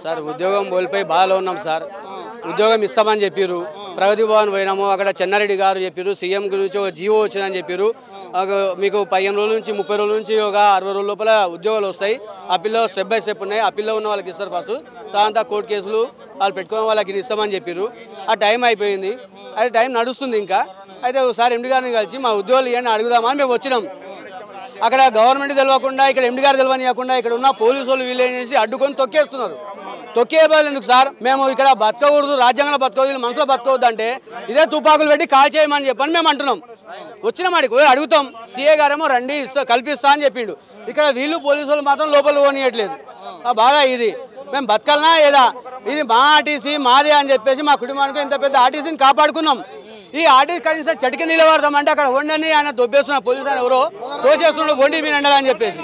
Sir ఉద్యోగం కోల్పోయి బాధలో ఉన్నాం సార్. ఉద్యోగం ఇస్తామని చెప్పారు. ప్రగతి భవన్ పోయినాము, అక్కడ చెన్నారెడ్డి గారు చెప్పారు సీఎం గురించి ఒక జీవో వచ్చిందని చెప్పారు. మీకు 15 రోజుల నుంచి 30 రోజుల నుంచి ఒక 60 రోజుల లోపల ఉద్యోగాలు వస్తాయి. అప్పీల్లో స్టెప్ బై స్టెప్ ఉన్నాయి. అప్పీల్లో ఉన్న వాళ్ళకి ఇస్తారు ఫస్ట్, తర్వాత కోర్టు కేసులు వాళ్ళు పెట్టుకుని వాళ్ళకి ఇది ఇస్తామని చెప్పారు. ఆ టైం అయిపోయింది, అయితే టైం నడుస్తుంది ఇంకా. అయితే ఒకసారి ఎండి గారిని కలిసి మా ఉద్యోగాలు ఇవన్నీ అడుగుదామని మేము వచ్చినాం. అక్కడ గవర్నమెంట్ తెలియకుండా, ఇక్కడ ఎండి గారు తెలియనియకుండా ఇక్కడ ఉన్న పోలీసు వాళ్ళు వీళ్ళు చేసి అడ్డుకొని తొక్కేస్తున్నారు. తొక్కే బదులు ఎందుకు సార్? మేము ఇక్కడ బతకకూడదు, రాజ్యాంగంలో బతకూడదు, మనసులో బతకవద్దు అంటే ఇదే తుపాకులు పెట్టి కాల్ చేయమని చెప్పని మేము అంటున్నాం. వచ్చిన మాడికి అడుగుతాం. సీఏ గారేమో రండి కల్పిస్తా అని చెప్పిండు. ఇక్కడ వీళ్ళు పోలీసు వాళ్ళు మాత్రం లోపల పోనీయట్లేదు. బాగా ఇది మేము బతకాలనా ఏదా? ఇది మా ఆర్టీసీ మాదే అని చెప్పేసి మా కుటుంబానికి ఇంత పెద్ద ఆర్టీసీని కాపాడుకున్నాం. ఈ ఆర్టీసీ కనీసం చెట్టుకి నిలబడతామంటే అక్కడ వండని ఆయన దొబ్బేస్తున్న పోలీసు ఆయన ఎవరో తోచేస్తున్నాడు వండి మీ అని చెప్పేసి.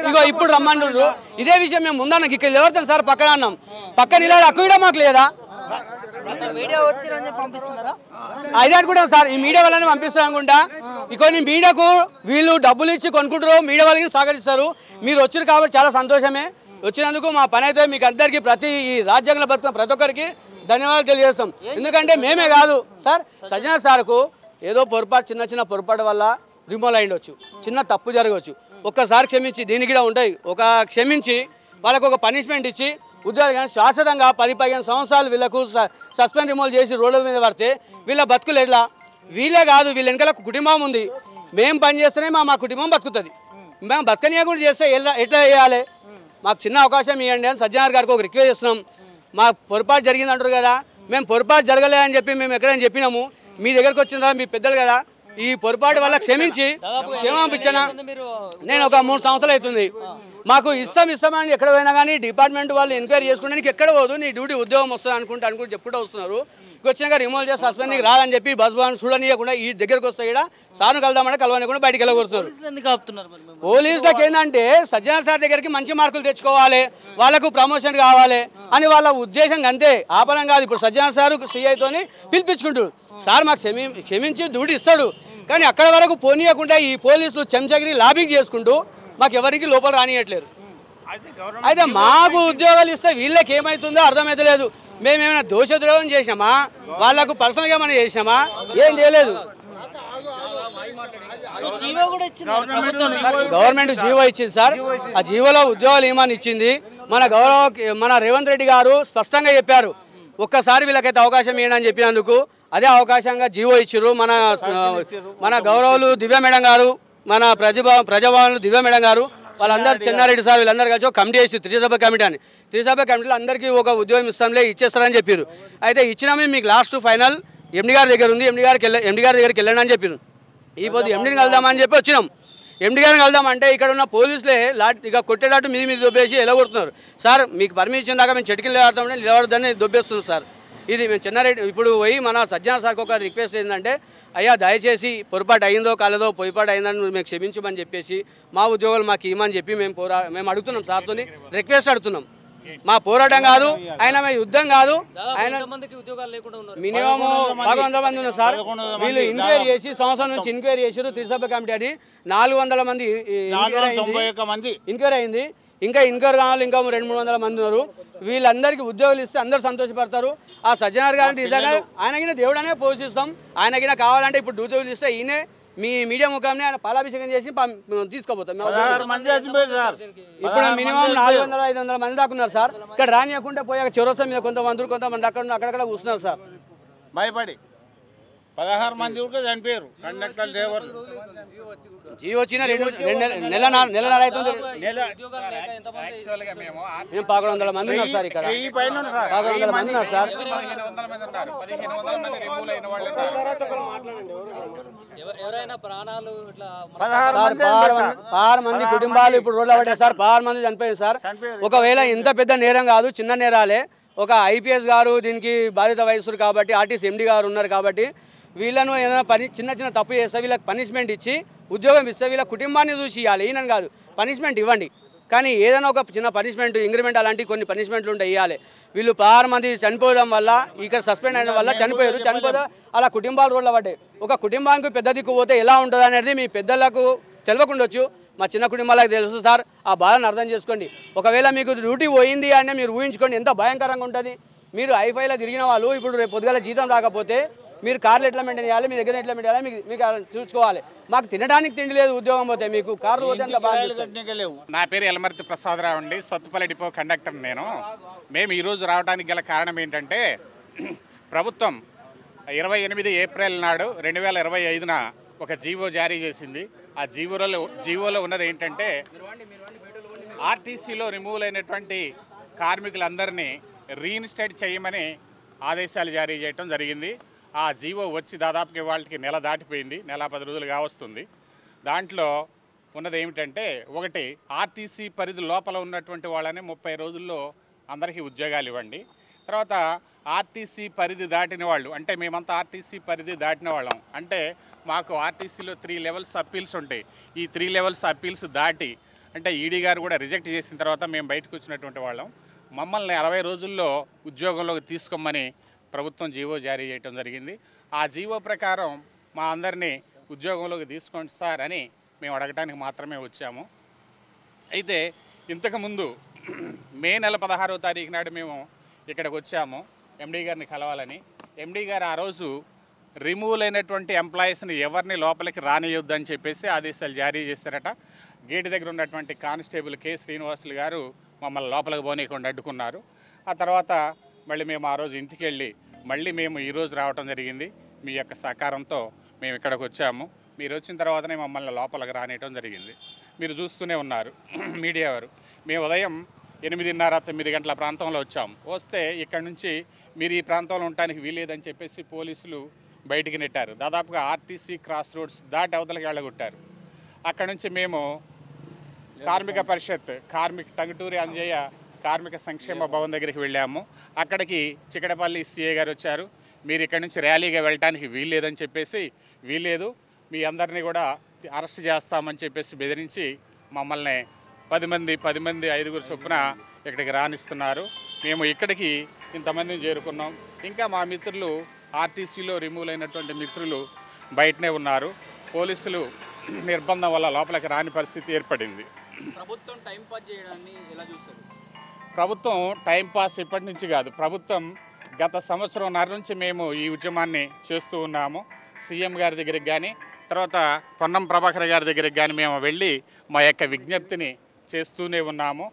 ఇగో ఇప్పుడు రమ్మంటారు. ఇదే విషయం మేము ముందన్న ఇక్కడ నిలబడతాం సార్, పక్కన అన్నాం. పక్కన నిలబడి హక్కు కూడా మాకు లేదా? అదే అనుకుంటాం సార్, ఈ మీడియా వాళ్ళని పంపిస్తాం అనుకుంటా. కొన్ని మీడియాకు వీళ్ళు డబ్బులు ఇచ్చి కొనుక్కుంటారు, మీడియా వాళ్ళకి సహకరిస్తారు. మీరు వచ్చారు కాబట్టి చాలా సంతోషమే. వచ్చినందుకు మా పని అయితే మీకు అందరికీ ఈ రాజ్యాంగంలో బతుకున్న ప్రతి ఒక్కరికి ధన్యవాదాలు తెలియజేస్తాం. ఎందుకంటే మేమే కాదు సార్, సజ్జన సార్కు ఏదో పొరపాటు చిన్న పొరపాటు వల్ల రిమూవ్ అయ్యిండొచ్చు, చిన్న తప్పు జరగవచ్చు. ఒక్కసారి క్షమించి దీనికి కూడా ఉంటాయి, ఒక క్షమించి వాళ్ళకు ఒక పనిష్మెంట్ ఇచ్చి ఉద్యోగాలు శాశ్వతంగా 10-15 సంవత్సరాలు వీళ్ళకు సస్పెండ్ రిమూవ్ చేసి రోడ్ల మీద పడితే వీళ్ళ బతుకులు ఎట్లా? వీళ్ళే కాదు, వీళ్ళ వెనకాల కుటుంబం ఉంది. మేము పని చేస్తేనే మా కుటుంబం బతుకుతుంది. మేము బతకనీయకుండా చేస్తే ఎట్లా చేయాలి? మాకు చిన్న అవకాశం ఇవ్వండి అని సజ్జనార్ గారికి ఒక రిక్వెస్ట్ చేస్తున్నాం. మాకు పొరపాటు జరిగింది అంటారు కదా, మేము పొరపాటు జరగలే అని చెప్పి మేము ఎక్కడైనా చెప్పినాము. మీ దగ్గరకు వచ్చిన తర్వాత మీ పెద్దలు కదా, ఈ పొరపాటు వల్ల క్షమించి క్షమాపించనా. నేను ఒక 3 సంవత్సరాలు అవుతుంది. మాకు ఇస్తామని ఎక్కడ పోయినా కానీ డిపార్ట్మెంట్ వాళ్ళు ఎంక్వైరీ చేసుకుంటే నీకు ఎక్కడ పోదు, నీ డ్యూటీ ఉద్యోగం వస్తుంది అనుకుంటూ చెప్పుకుంటూ వస్తున్నారు. వచ్చినాక రిమూవ్ చేసి సస్పెండ్ నీకు రాదని చెప్పి బస్ భవన్ చూడనీయకుండా ఈ దగ్గరకు వస్తాయి ఇక్కడ సార్ను కలదామంటే కలవనీయకుండా బయటికి వెళ్ళగొడుతున్నారు. పోలీసులకు ఏంటంటే సజ్జన సార్ దగ్గరికి మంచి మార్కులు తెచ్చుకోవాలి, వాళ్ళకు ప్రమోషన్ కావాలి అని వాళ్ళ ఉద్దేశం అంతే, ఆపలం కాదు. ఇప్పుడు సజ్జన సార్ సిఐతోని పిలిపించుకుంటాడు. సార్ మాకు క్షమించి డ్యూటీ ఇస్తాడు, కానీ అక్కడ వరకు పోనీయకుండా ఈ పోలీసులు చెంచగిరి లాబింగ్ చేసుకుంటూ మాకు ఎవరికి లోపల రానియట్లేరు. అయితే మాకు ఉద్యోగాలు ఇస్తే వీళ్ళకి ఏమవుతుందో అర్థమవుతలేదు. మేమేమైనా దోషద్రోహం చేసామా? వాళ్ళకు పర్సనల్గా ఏమైనా చేసామా? ఏం చేయలేదు. గవర్నమెంట్ జీవో ఇచ్చింది సార్, ఆ జీవోలో ఉద్యోగాలు ఏమని ఇచ్చింది. మన రేవంత్ రెడ్డి గారు స్పష్టంగా చెప్పారు, ఒక్కసారి వీళ్ళకైతే అవకాశం ఇవ్వని చెప్పినందుకు అదే అవకాశంగా జీవో ఇచ్చారు. మన గౌరవులు దివ్య మేడం గారు, మన ప్రజాభవన్లు దివ్య మేడం గారు, వాళ్ళందరూ చెన్నారెడ్డి సార్ వీళ్ళందరూ కలిసి ఒక కమిటీ వేసి త్రిసభ కమిటీ అని, త్రిసభ కమిటీలో అందరికీ ఒక ఉద్యోగం ఇస్తాంలే ఇచ్చేస్తారని చెప్పారు. అయితే ఇచ్చినామే, మీకు లాస్ట్ ఫైనల్ ఎండి గారి దగ్గర ఉంది, ఎండి గారి దగ్గరికి వెళ్ళండి అని చెప్పారు. ఈ పొద్దు ఎండిని కలుద్దామని చెప్పి వచ్చినాం. ఎండి గారిని కలుద్దామంటే ఇక్కడ ఉన్న పోలీసులే ఇక కొట్టేటట్టు మీద దొబ్బేసి ఎలా కొడుతున్నారు. సార్ మీకు పర్మిషన్ దాకా మేము చెట్టుకి నిలబడతామంటే నిలబడదని దొబ్బేస్తున్నారు సార్. ఇది మేము చెన్నారెడ్డి ఇప్పుడు పోయి మన సజ్జన సార్కి ఒక రిక్వెస్ట్ ఏంటంటే, అయ్యా దయచేసి పొరపాటు అయిందో కాలేదో పొరపాటు అయిందని మేము క్షమించమని చెప్పేసి మా ఉద్యోగాలు మాకు ఇవ్వమని చెప్పి మేము అడుగుతున్నాం. సార్తో రిక్వెస్ట్ అడుగుతున్నాం. మా పోరాటం కాదు, ఆయన యుద్ధం కాదు. ఆయన మినిమం 100 మంది ఉన్నారు సార్. వీళ్ళు ఎంక్వైరీ చేసి సంవత్సరం నుంచి ఎంక్వైరీ చేసారు. త్రిసభ కమిటీ అని 400 మంది ఎంక్వైరీ అయింది. ఇంకా ఎంక్వైరీ కావాలి, ఇంకా 200-300 మంది ఉన్నారు. వీళ్ళందరికీ ఉద్యోగాలు ఇస్తే అందరూ సంతోషపడతారు. ఆ సజ్జనార్ గారిని నిజంగా ఆయనకిన దేవుడనే పోషిస్తాం. ఆయనకిన కావాలంటే ఇప్పుడు డ్యూటీలు ఇస్తే ఈయనే మీ మీడియా ముఖాన్ని ఆయన పాలాభిషేకం చేసి తీసుకోపోతాం. ఇప్పుడు మినిమం 400-500 మంది దాకా ఉన్నారు సార్. ఇక్కడ రానియకుండా పోయాక చౌరస్తా మీద కొంతమంది అక్కడక్కడ కూర్చున్నారు సార్. భయపడి 16 మంది ఊరికే చనిపోయారు కండక్టర్ డ్రైవర్లు. జీవో వచ్చిన నెలన్నర అవుతుంది. మేము 1100 మంది ఉన్నారు సార్. ఇక్కడ 1100 మంది ఉన్నారు సార్. 16 మంది కుటుంబాలు ఇప్పుడు రోడ్ల పడ్డాయి సార్. 16 మంది చనిపోయారు సార్. ఒకవేళ ఇంత పెద్ద నేరం కాదు, చిన్న నేరాలే. ఒక ఐపీఎస్ గారు దీనికి బాధ్యత వహిస్తారు కాబట్టి, ఆర్టీసీ ఎండి గారు ఉన్నారు కాబట్టి వీళ్ళను ఏదైనా చిన్న తప్పు చేస్తే వీళ్ళకి పనిష్మెంట్ ఇచ్చి ఉద్యోగం ఇస్తే వీళ్ళ కుటుంబాన్ని చూసి ఇవ్వాలి. ఈయనని కాదు, పనిష్మెంట్ ఇవ్వండి. కానీ ఏదైనా ఒక చిన్న పనిష్మెంట్, ఇంక్రిమెంట్ అలాంటి కొన్ని పనిష్మెంట్లు ఉంటాయి, ఇవ్వాలి. వీళ్ళు 16 మంది చనిపోవడం వల్ల, ఇక్కడ సస్పెండ్ అయిన వల్ల చనిపోతే అలా కుటుంబాలు రోడ్ల పడ్డాయి. ఒక కుటుంబానికి పెద్ద దిక్కు పోతే ఎలా ఉంటుంది అనేది మీ పెద్దలకు తెలియకుండొచ్చు. మా చిన్న కుటుంబాలకు తెలుసు సార్. ఆ బాధను అర్థం చేసుకోండి. ఒకవేళ మీకు డ్యూటీ పోయింది అంటే మీరు ఊహించుకోండి ఎంత భయంకరంగా ఉంటుంది. మీరు ఐఫైలో తిరిగిన వాళ్ళు ఇప్పుడు రేపు పొద్దుగాల జీతం రాకపోతే మీరు కార్లు ఎట్లా మెయింటైన్ చేయాలి, మీ దగ్గర ఎట్లా మెయింటైన్ చేయాలి మీకు చూసుకోవాలి. మాకు తినడానికి తిండి లేదు, ఉద్యోగం పోతే మీకు కార్లు పోతే అంత బాధ. నా పేరు ఎలమర్తి ప్రసాదరావు అండి, సత్తుపల్లి డిపో కండక్టర్ నేను. మేము ఈరోజు రావడానికి గల కారణం ఏంటంటే ప్రభుత్వం 28 ఏప్రిల్ నాడు 2025న ఒక జీవో జారీ చేసింది. ఆ జీవోలో ఉన్నది ఏంటంటే ఆర్టీసీలో రిమూవ్ అయినటువంటి కార్మికులందరినీ రీఇన్స్టేట్ చేయమని ఆదేశాలు జారీ చేయడం జరిగింది. ఆ జీవో వచ్చి దాదాపుగా వాళ్ళకి నెల దాటిపోయింది, నెల 10 రోజులు కావస్తుంది. దాంట్లో ఉన్నది ఏమిటంటే ఒకటి, ఆర్టీసీ పరిధి లోపల ఉన్నటువంటి వాళ్ళని 30 రోజుల్లో అందరికీ ఉద్యోగాలు ఇవ్వండి. తర్వాత ఆర్టీసీ పరిధి దాటిన వాళ్ళు, అంటే మేమంతా ఆర్టీసీ పరిధి దాటిన వాళ్ళం, అంటే మాకు ఆర్టీసీలో 3 లెవెల్స్ అప్పీల్స్ ఉంటాయి. ఈ 3 లెవెల్స్ అప్పీల్స్ దాటి అంటే ఈడీ గారు కూడా రిజెక్ట్ చేసిన తర్వాత మేము బయటకు వచ్చినటువంటి వాళ్ళం. మమ్మల్ని 60 రోజుల్లో ఉద్యోగంలోకి తీసుకోమని ప్రభుత్వం జీవో జారీ చేయడం జరిగింది. ఆ జీవో ప్రకారం మా అందరినీ ఉద్యోగంలోకి తీసుకోండి సార్ అని మేము అడగడానికి మాత్రమే వచ్చాము. అయితే ఇంతకుముందు మే నెల 16వ తారీఖు నాడు మేము ఇక్కడికి వచ్చాము ఎండీ గారిని కలవాలని. ఎండీ గారు ఆ రోజు రిమూవ్ అయినటువంటి ఎంప్లాయీస్ని ఎవరిని లోపలికి రానియొద్దని చెప్పేసి ఆదేశాలు జారీ చేశారట. గేటు దగ్గర ఉన్నటువంటి కానిస్టేబుల్ కె శ్రీనివాసులు గారు మమ్మల్ని లోపలికి పోనీయకుండా అడ్డుకున్నారు. ఆ తర్వాత మళ్ళీ మేము ఆ రోజు ఇంటికి వెళ్ళి మళ్ళీ మేము ఈరోజు రావడం జరిగింది. మీ యొక్క సహకారంతో మేము ఇక్కడికి వచ్చాము. మీరు వచ్చిన తర్వాతనే మమ్మల్ని లోపలికి రానియటం జరిగింది. మీరు చూస్తూనే ఉన్నారు మీడియా వారు. మేము ఉదయం 8:30-9 గంటల ప్రాంతంలో వచ్చాము. వస్తే ఇక్కడ నుంచి మీరు ఈ ప్రాంతంలో ఉండటానికి వీలేదని చెప్పేసి పోలీసులు బయటికి నెట్టారు. దాదాపుగా ఆర్టీసీ క్రాస్ రోడ్స్ దాటి అవతలకి వెళ్ళగొట్టారు. అక్కడ నుంచి మేము కార్మిక పరిషత్ టంగుటూరి అంజయ్య కార్మిక సంక్షేమ భవన్ దగ్గరికి వెళ్ళాము. అక్కడికి చికటపల్లి సిఐ గారు వచ్చారు. మీరు ఇక్కడ నుంచి ర్యాలీగా వెళ్ళటానికి వీల్లేదని చెప్పేసి, వీల్లేదు మీ అందరినీ కూడా అరెస్ట్ చేస్తామని చెప్పేసి బెదిరించి మమ్మల్ని 10 మంది 5 చొప్పున ఇక్కడికి రానిస్తున్నారు. మేము ఇక్కడికి ఇంతమందిని చేరుకున్నాం. ఇంకా మా మిత్రులు ఆర్టీసీలో రిమూవ్ అయినటువంటి మిత్రులు బయటనే ఉన్నారు. పోలీసులు నిర్బంధం వల్ల లోపలికి రాని పరిస్థితి ఏర్పడింది. ప్రభుత్వం టైం పాస్ చేయడాన్ని ఎలా చూస్తారు? ప్రభుత్వం టైంపాస్ ఇప్పటి నుంచి కాదు, ప్రభుత్వం గత సంవత్సరంన్నర నుంచి మేము ఈ ఉద్యమాన్ని చేస్తూ ఉన్నాము. సీఎం గారి దగ్గరికి కానీ తర్వాత పొన్నం ప్రభాకర్ గారి దగ్గరికి కానీ మేము వెళ్ళి మా యొక్క విజ్ఞప్తిని చేస్తూనే ఉన్నాము.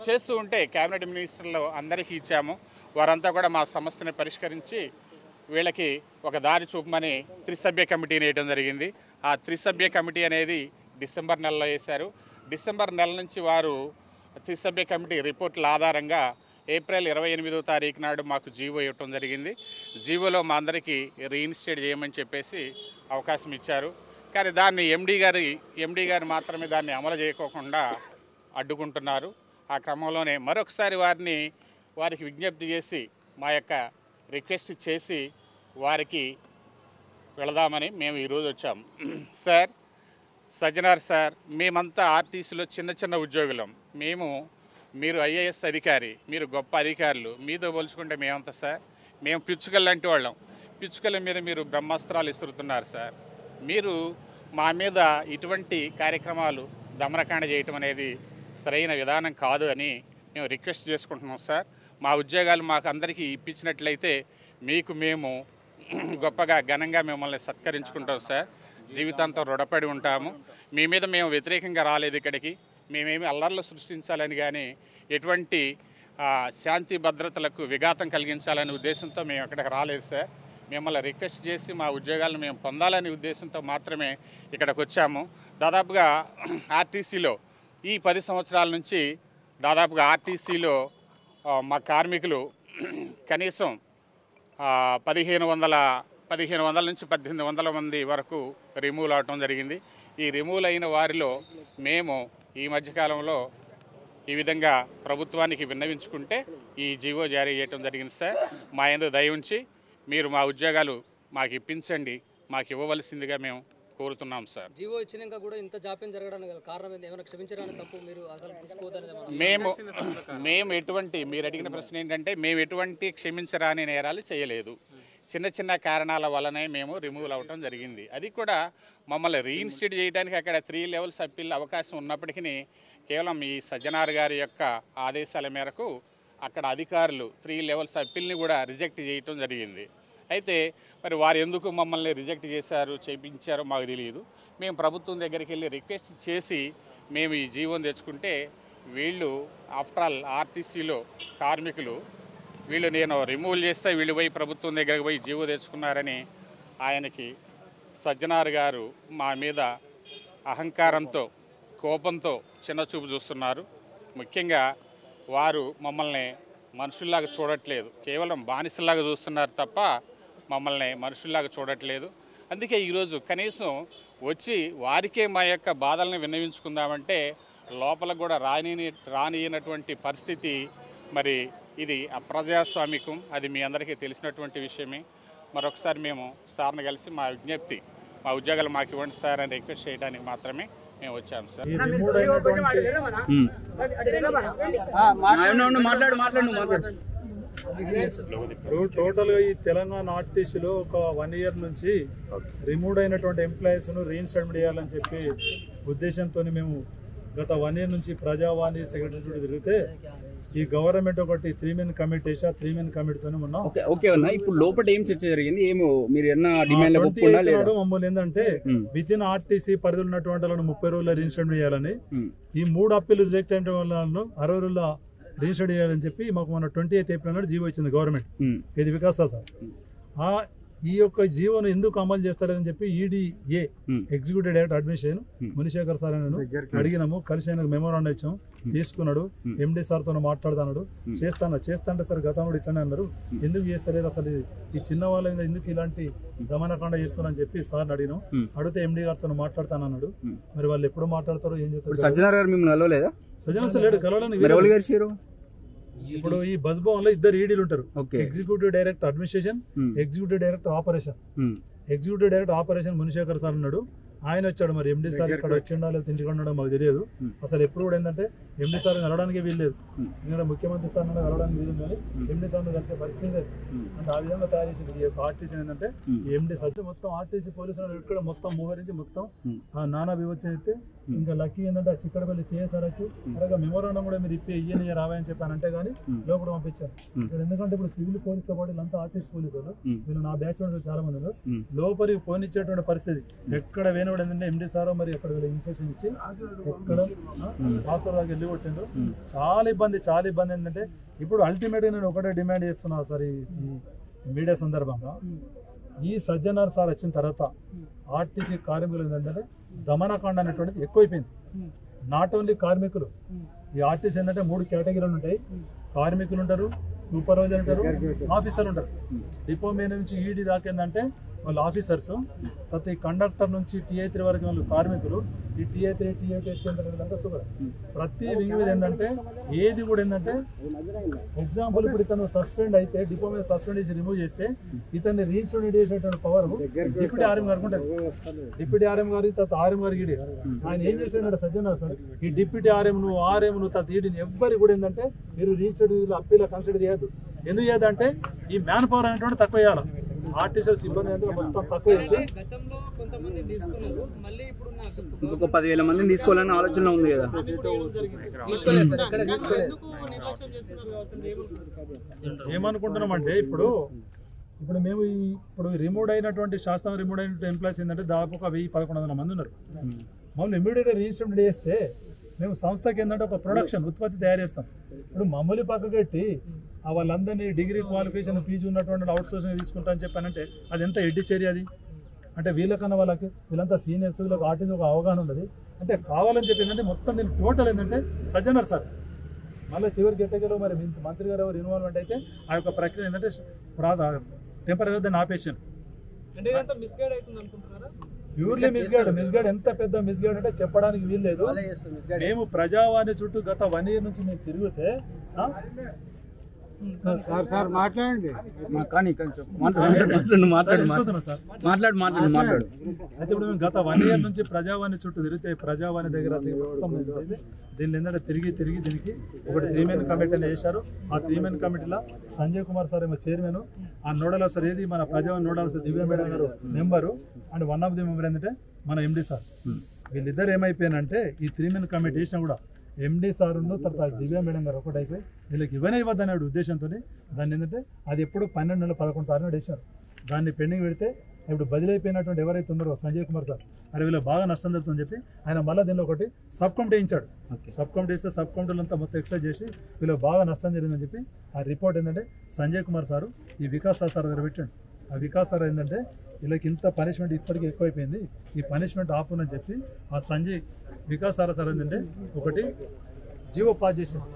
చేస్తూ ఉంటే క్యాబినెట్ మినిస్టర్లు అందరికీ ఇచ్చాము. వారంతా కూడా మా సమస్యని పరిష్కరించి వీళ్ళకి ఒక దారి చూపమని త్రిసభ్య కమిటీని వేయడం జరిగింది. ఆ త్రిసభ్య కమిటీ అనేది డిసెంబర్ నెలలో వేశారు. డిసెంబర్ నెల నుంచి వారు త్రిసభ్య కమిటీ రిపోర్టుల ఆధారంగా ఏప్రిల్ 28వ తారీఖు నాడు మాకు జీవో ఇవ్వటం జరిగింది. జీవోలో మా అందరికీ రీఇన్స్టేట్ చేయమని చెప్పేసి అవకాశం ఇచ్చారు. కానీ దాన్ని ఎండీ గారు మాత్రమే దాన్ని అమలు చేయకోకుండా అడ్డుకుంటున్నారు. ఆ క్రమంలోనే మరొకసారి వారికి విజ్ఞప్తి చేసి మా యొక్క రిక్వెస్ట్ చేసి వారికి వెళదామని మేము ఈరోజు వచ్చాము. సార్ సజ్జనార్ సార్, మేమంతా ఆర్టీసీలో చిన్న ఉద్యోగులం. మీరు ఐఏఎస్ అధికారి, మీరు గొప్ప అధికారులు, మీతో పోల్చుకుంటే మేమంతా సార్ మేము పిచ్చుకలు లాంటి వాళ్ళం. పిచ్చుకల మీద మీరు బ్రహ్మాస్త్రాలు ఇస్తున్నారు సార్. మీరు మా మీద ఇటువంటి కార్యక్రమాలు దమనకాండ చేయటం అనేది సరైన విధానం కాదు అని మేము రిక్వెస్ట్ చేసుకుంటున్నాం సార్. మా ఉద్యోగాలు మాకు అందరికీ ఇప్పించినట్లయితే మేము గొప్పగా ఘనంగా మిమ్మల్ని సత్కరించుకుంటాం సార్. జీవితాంతం రుణపడి ఉంటాము. మీ మీద మేము వ్యతిరేకంగా రాలేదు ఇక్కడికి. మేమేమి అల్లర్లు సృష్టించాలని కానీ ఎటువంటి శాంతి భద్రతలకు విఘాతం కలిగించాలనే ఉద్దేశంతో మేము ఇక్కడికి రాలేదు సార్. మిమ్మల్ని రిక్వెస్ట్ చేసి మా ఉద్యోగాలను మేము పొందాలనే ఉద్దేశంతో మాత్రమే ఇక్కడికి వచ్చాము. దాదాపుగా ఆర్టీసీలో ఈ 10 సంవత్సరాల నుంచి దాదాపుగా ఆర్టీసీలో మా కార్మికులు కనీసం 1500 నుంచి 1800 మంది వరకు రిమూవ్ అవటం జరిగింది. ఈ రిమూవ్ అయిన వారిలో మేము ఈ మధ్యకాలంలో ఈ విధంగా ప్రభుత్వానికి విన్నవించుకుంటే ఈ జీవో జారీ చేయడం జరిగింది సార్. మా యందు దయ ఉంచి మీరు మా ఉద్యోగాలు మాకు ఇప్పించండి, మాకు ఇవ్వవలసిందిగా మేము కోరుతున్నాం సార్. జీవో ఇచ్చినాక కూడా ఇంత జాప్యం జరగడానికి కారణం ఏంటి? ఏమైనా క్షమించడానికి తప్పు మీరు అసలు తీసుకోవద్దని మేము ఎటువంటి, మీరు అడిగిన ప్రశ్న ఏంటంటే మేము ఎటువంటి క్షమించరాని నేరాలు చేయలేదు. చిన్న చిన్న కారణాల వల్లనే మేము రిమూవల్ అవ్వటం జరిగింది. అది కూడా మమ్మల్ని రీఇన్స్టేట్ చేయడానికి అక్కడ 3 లెవెల్స్ అప్పీల్ అవకాశం ఉన్నప్పటికీ కేవలం ఈ సజ్జనార్ గారి యొక్క ఆదేశాల మేరకు అక్కడ అధికారులు 3 లెవెల్స్ అప్పీల్ని కూడా రిజెక్ట్ చేయటం జరిగింది. అయితే మరి వారు ఎందుకు మమ్మల్ని రిజెక్ట్ చేశారు, చేయించారో మాకు తెలియదు. మేము ప్రభుత్వం దగ్గరికి వెళ్ళి రిక్వెస్ట్ చేసి మేము ఈ జీవోని తెచ్చుకుంటే వీళ్ళు ఆఫ్టర్ ఆల్ ఆర్టీసీలో కార్మికులు వీళ్ళు నేను రిమూవల్ చేస్తే వీళ్ళు పోయి ప్రభుత్వం దగ్గరికి పోయి జీవో తెచ్చుకున్నారని ఆయనకి సజ్జనార్ గారు మా మీద అహంకారంతో కోపంతో చిన్నచూపు చూస్తున్నారు. ముఖ్యంగా వారు మమ్మల్ని మనుషుల్లాగా చూడట్లేదు, కేవలం బానిసల్లాగా చూస్తున్నారు తప్ప మమ్మల్ని మనుషుల్లాగా చూడట్లేదు. అందుకే ఈరోజు కనీసం వచ్చి వారికే మా యొక్క బాధల్ని విన్నవించుకుందామంటే లోపల కూడా రానియనటువంటి పరిస్థితి. మరి ఇది అప్రజాస్వామికం, అది మీ అందరికీ తెలిసినటువంటి విషయమే. మరొకసారి మేము సార్ని కలిసి మా విజ్ఞప్తి, మా ఉద్యోగాలు మాకు ఇవ్వండి సార్ అని రిక్వెస్ట్ చేయడానికి మాత్రమే మేము వచ్చాము సార్. టోటల్ గా ఈ తెలంగాణ ఆర్టీసీలో ఒక 1 ఇయర్ నుంచి రిమూవ్ అయినటువంటి ఎంప్లాయీస్ ను రీఇన్స్టేట్మెంట్ చేయాలని చెప్పి ఉద్దేశంతో మేము గత 1 ఇయర్ నుంచి ప్రజావాణి సెక్రటరీ తిరిగితే ఈ గవర్నమెంట్ ఒకటి 3 మెన్ కమిటీ వేసి 3 మెన్ కమిటీతోనే ఉన్నాం. ఓకే అన్న, ఇప్పుడు లోపల ఏం చర్చ జరిగింది, ఏమో మీరు ఎన్న డిమాండ్ మమ్మల్ని ఏంటంటే విత్ ఇన్ ఆర్టీసీ పరిధిలో ఉన్నటువంటి వాళ్ళని 30 రోజుల్లో రీఇన్స్టేట్మెంట్ చేయాలని, ఈ 3 అప్పీలు రిజెక్ట్ అయిన వాళ్ళను 60 రోజుల్లో రీఇన్స్టేట్ చేయాలని చెప్పి మాకు మన 28th ఏప్రిల్ నాడు జీవో ఇచ్చింది గవర్నమెంట్. ఇది వికాస్ సార్. ఈ యొక్క జీవోను ఎందుకు అమలు చేస్తారని చెప్పి EDA executive director administration Munishekar sir అని అడిగినాము. కలిసి ఆయనకు మెమోరాండం ఇచ్చాము, తీసుకున్నాడు. ఎండి సార్తో మాట్లాడుతున్నాడు, చేస్తాంటే సార్ గతంలో ఇట్లనే అన్నారు, ఎందుకు చేస్తలేరు అసలు ఈ చిన్న వాళ్ళ మీద ఎందుకు ఇలాంటి దమనకాండ చేస్తున్నారని చెప్పి సార్ని అడిగినాం. అడిగితే ఎండి గారితో మాట్లాడతానన్నాడు. మరి వాళ్ళు ఎప్పుడు మాట్లాడతారో ఏం చేస్తారు. సజ్జనార్ గారు మిమ్మల్ని కలవలేదా? సజ్జనార్ లేడు, కలవడానికి. ఇప్పుడు ఈ బస్ భవన్ లో 2 ఈడీలు ఉంటారు, executive director administration, executive director operation. Executive director operation Munisekhar sir ఉన్నాడు, ఆయన వచ్చాడు. మరి ఎండి సార్ ఇక్కడ వచ్చిండా లేదా ఇంటికి ఉండడం మాకు తెలియదు. అసలు ఎప్పుడు కూడా ఏంటంటే ఎండి సార్ కలవడానికి వీల్లేదు, ఎందుకంటే ముఖ్యమంత్రి సార్ కలవడానికి వీలు కానీ ఎండి సార్ కలిసే పరిస్థితి లేదు. అంటే ఆ విధంగా తయారు చేసింది ఈ యొక్క ఆర్టీసీ. ఏంటంటే ఎండి సజ్జ మొత్తం ఆర్టీసీ పోలీసులు ఇక్కడ మొత్తం మోహరించి మొత్తం నానా వివచ్చ అయితే ఇంకా లక్కీ ఏంటంటే ఆ చిక్కడపల్లి సిఎస్ఆర్ వచ్చి అలాగే మెమోరాండం కూడా మీరు ఇయ్యని రావాయని చెప్పానంటే కానీ లోపల పంపించారు. ఇక్కడ ఎందుకంటే ఇప్పుడు సివిల్ పోలీస్ తో పాటు వీళ్ళంతా ఆర్టీసీ పోలీసు వాళ్ళు, వీళ్ళు నా బ్యాచ్ వాళ్ళు చాలా మంది లోపలికి పోనిచ్చేటువంటి పరిస్థితి. ఎక్కడ వేనోడు ఏంటంటే ఎండి సారో మరి అక్కడ వీళ్ళు ఇన్స్ట్రక్షన్ ఇచ్చి ఎక్కడ ఆఫీసర్ దాకా వెళ్ళి కొట్టిండ్రు. చాలా ఇబ్బంది ఏంటంటే ఇప్పుడు అల్టిమేట్ గా నేను ఒకటే డిమాండ్ చేస్తున్నా సార్ ఈ మీడియా సందర్భంగా, ఈ సజ్జనార్ సార్ వచ్చిన తర్వాత ఆర్టీసీ కార్మికులు ఏంటంటే దమనకాండ అనేటువంటిది ఎక్కువైపోయింది. నాట్ ఓన్లీ కార్మికులు, ఈ ఆర్టీసీ ఏంటంటే 3 కేటగిరీలు ఉంటాయి. కార్మికులు ఉంటారు, సూపర్వైజర్ ఉంటారు, ఆఫీసర్లు ఉంటారు. డిపో మీద నుంచి ఈడీ దాకా ఏంటంటే వాళ్ళు ఆఫీసర్స్, తర్వాత ఈ కండక్టర్ నుంచి TA3 వరకు వాళ్ళు కార్మికులు. ఈ TA3 TA8 సూపర్. ప్రతి వింగ్ మీద ఏంటంటే ఏది కూడా ఏంటంటే ఎగ్జాంపుల్ ఇప్పుడు ఇతను సస్పెండ్ అయితే డిపో మీద సస్పెండ్ చేసి రిమూవ్ చేస్తే ఇతన్ని రీఇన్స్టేట్ చేసేటువంటి పవర్ డిప్యూటీ ఆర్ఎం గారికి ఉంటుంది. డిప్యూటీ ఆర్ఎం గారి తర్వాత ఆర్ఎం గారికి ఈడీ. ఆయన ఏం చేశాడు సజ్జనార్ సార్, ఈ డిప్యూటీ ఆర్ఎం నువ్వు తర్వాత ఈడీని ఎవ్వరికి కూడా ఏంటంటే మీరు రీఇన్స్టేట్ అప్పీల్ కన్సిడర్ చేయొద్దు. ఎందుకు చేయదంటే ఈ మ్యాన్ పవర్ అనేటువంటి తక్కువ చేయాలి. ఆర్టీసీ సిబ్బంది మొత్తం తక్కువ చేసి ఇంకొక 10,000 మందిని తీసుకోవాలని ఆలోచన ఉంది కదా. ఏమనుకుంటున్నామంటే ఇప్పుడు మేము ఇప్పుడు రిమూవ్ అయినటువంటి శాస్త్రం రిమూవ్ అయినటువంటి ఎంప్లాయీస్ ఏంటంటే దాదాపు ఒక 1,000-1,100 మంది ఉన్నారు. మమ్మల్ని ఇమ్మీడియట్గా రిజిస్ట్రేషన్ చేస్తే మేము సంస్థకి ఏంటంటే ఒక ప్రొడక్షన్ ఉత్పత్తి తయారు చేస్తాం. ఇప్పుడు మమ్మల్ని పక్కకెట్టి వాళ్ళందరినీ డిగ్రీ క్వాలిఫికేషన్ పీజీ ఉన్నటువంటి అవుట్ సోర్సింగ్ తీసుకుంటా అని చెప్పానంటే అది ఎంత ఎడ్డి చర్య అది. అంటే వీళ్ళకన్నా వాళ్ళకి వీళ్ళంతా సీనియర్స్, వీళ్ళకి ఆర్టీసీ ఒక అవగాహన ఉన్నది. అంటే కావాలని చెప్పి ఏంటంటే మొత్తం దీని టోటల్ ఏంటంటే సజ్జనార్ సార్ మళ్ళీ చివరికి ఎట్టగలో మరి మంత్రి గారు ఎవరు ఇన్వాల్వ్మెంట్ అయితే ఆ యొక్క ప్రక్రియ ఏంటంటే టెంపరీ దాన్ని ఆపేసాను. ప్యూర్లీ మిస్గైడ్ ఎంత పెద్ద మిస్గైడ్ అంటే చెప్పడానికి వీల్లేదు. మేము ప్రజావాణి చుట్టూ గత 1 ఇయర్ నుంచి మేము తిరిగితే మాట్లాడు. అయితే ఇప్పుడు మేము గత 1 year నుంచి ప్రజావాణి చుట్టూ తిరిగితే ప్రజావాణి దగ్గర అసలు మొత్తం ఏంటంటే దీన్ని ఏంటంటే తిరిగి దీనికి ఒకటి 3 men కమిటీ అని చేశారు. ఆ 3 men కమిటీలో సంజయ్ కుమార్ సార్ ఏమో చైర్మన్, ఆ నోడల్ ఆఫీసర్ ఏది మన ప్రజావాణి నోడల్ ఆఫీసర్ దివ్య మేడం గారు member, and one of the member ఏంటంటే మన ఎండి సార్. వీళ్ళిద్దరు ఏమైపోయానంటే ఈ 3 men కమిటీ చేసినా కూడా ఎండి సార్ను తర్వాత దివ్య మేడం గారు ఒకటైపోయి వీళ్ళకి ఇవ్వనే ఇవ్వద్దనే ఉద్దేశంతో దాన్ని ఏంటంటే అది ఎప్పుడు 12 నెలల 11 తారీఖున వేసారు. దాన్ని పెండింగ్ పెడితే ఇప్పుడు బదిలైపోయినటువంటి ఎవరైతే ఉన్నారో సంజయ్ కుమార్ సార్ అది వీళ్ళు బాగా నష్టం జరుగుతుందని చెప్పి ఆయన మళ్ళీ దీనిలో ఒకటి సబ్ కమిటీ ఇచ్చాడు. సబ్ కమిటీ ఇస్తే సబ్ కమిటీలంతా మొత్తం ఎక్సైజ్ చేసి వీళ్ళు బాగా నష్టం జరిగిందని చెప్పి ఆ రిపోర్ట్ ఏంటంటే సంజయ్ కుమార్ సారు ఈ వికాస్ సార్ దగ్గర పెట్టాడు. ఆ వికాస్ సార్ ఏంటంటే వీళ్ళకి ఇంత పనిష్మెంట్ ఇప్పటికీ ఎక్కువైపోయింది, ఈ పనిష్మెంట్ ఆపునని చెప్పి ఆ సంజయ్ వికాస్ సార్ ఏంటంటే ఒకటి జీవో పాస్ చేశారు.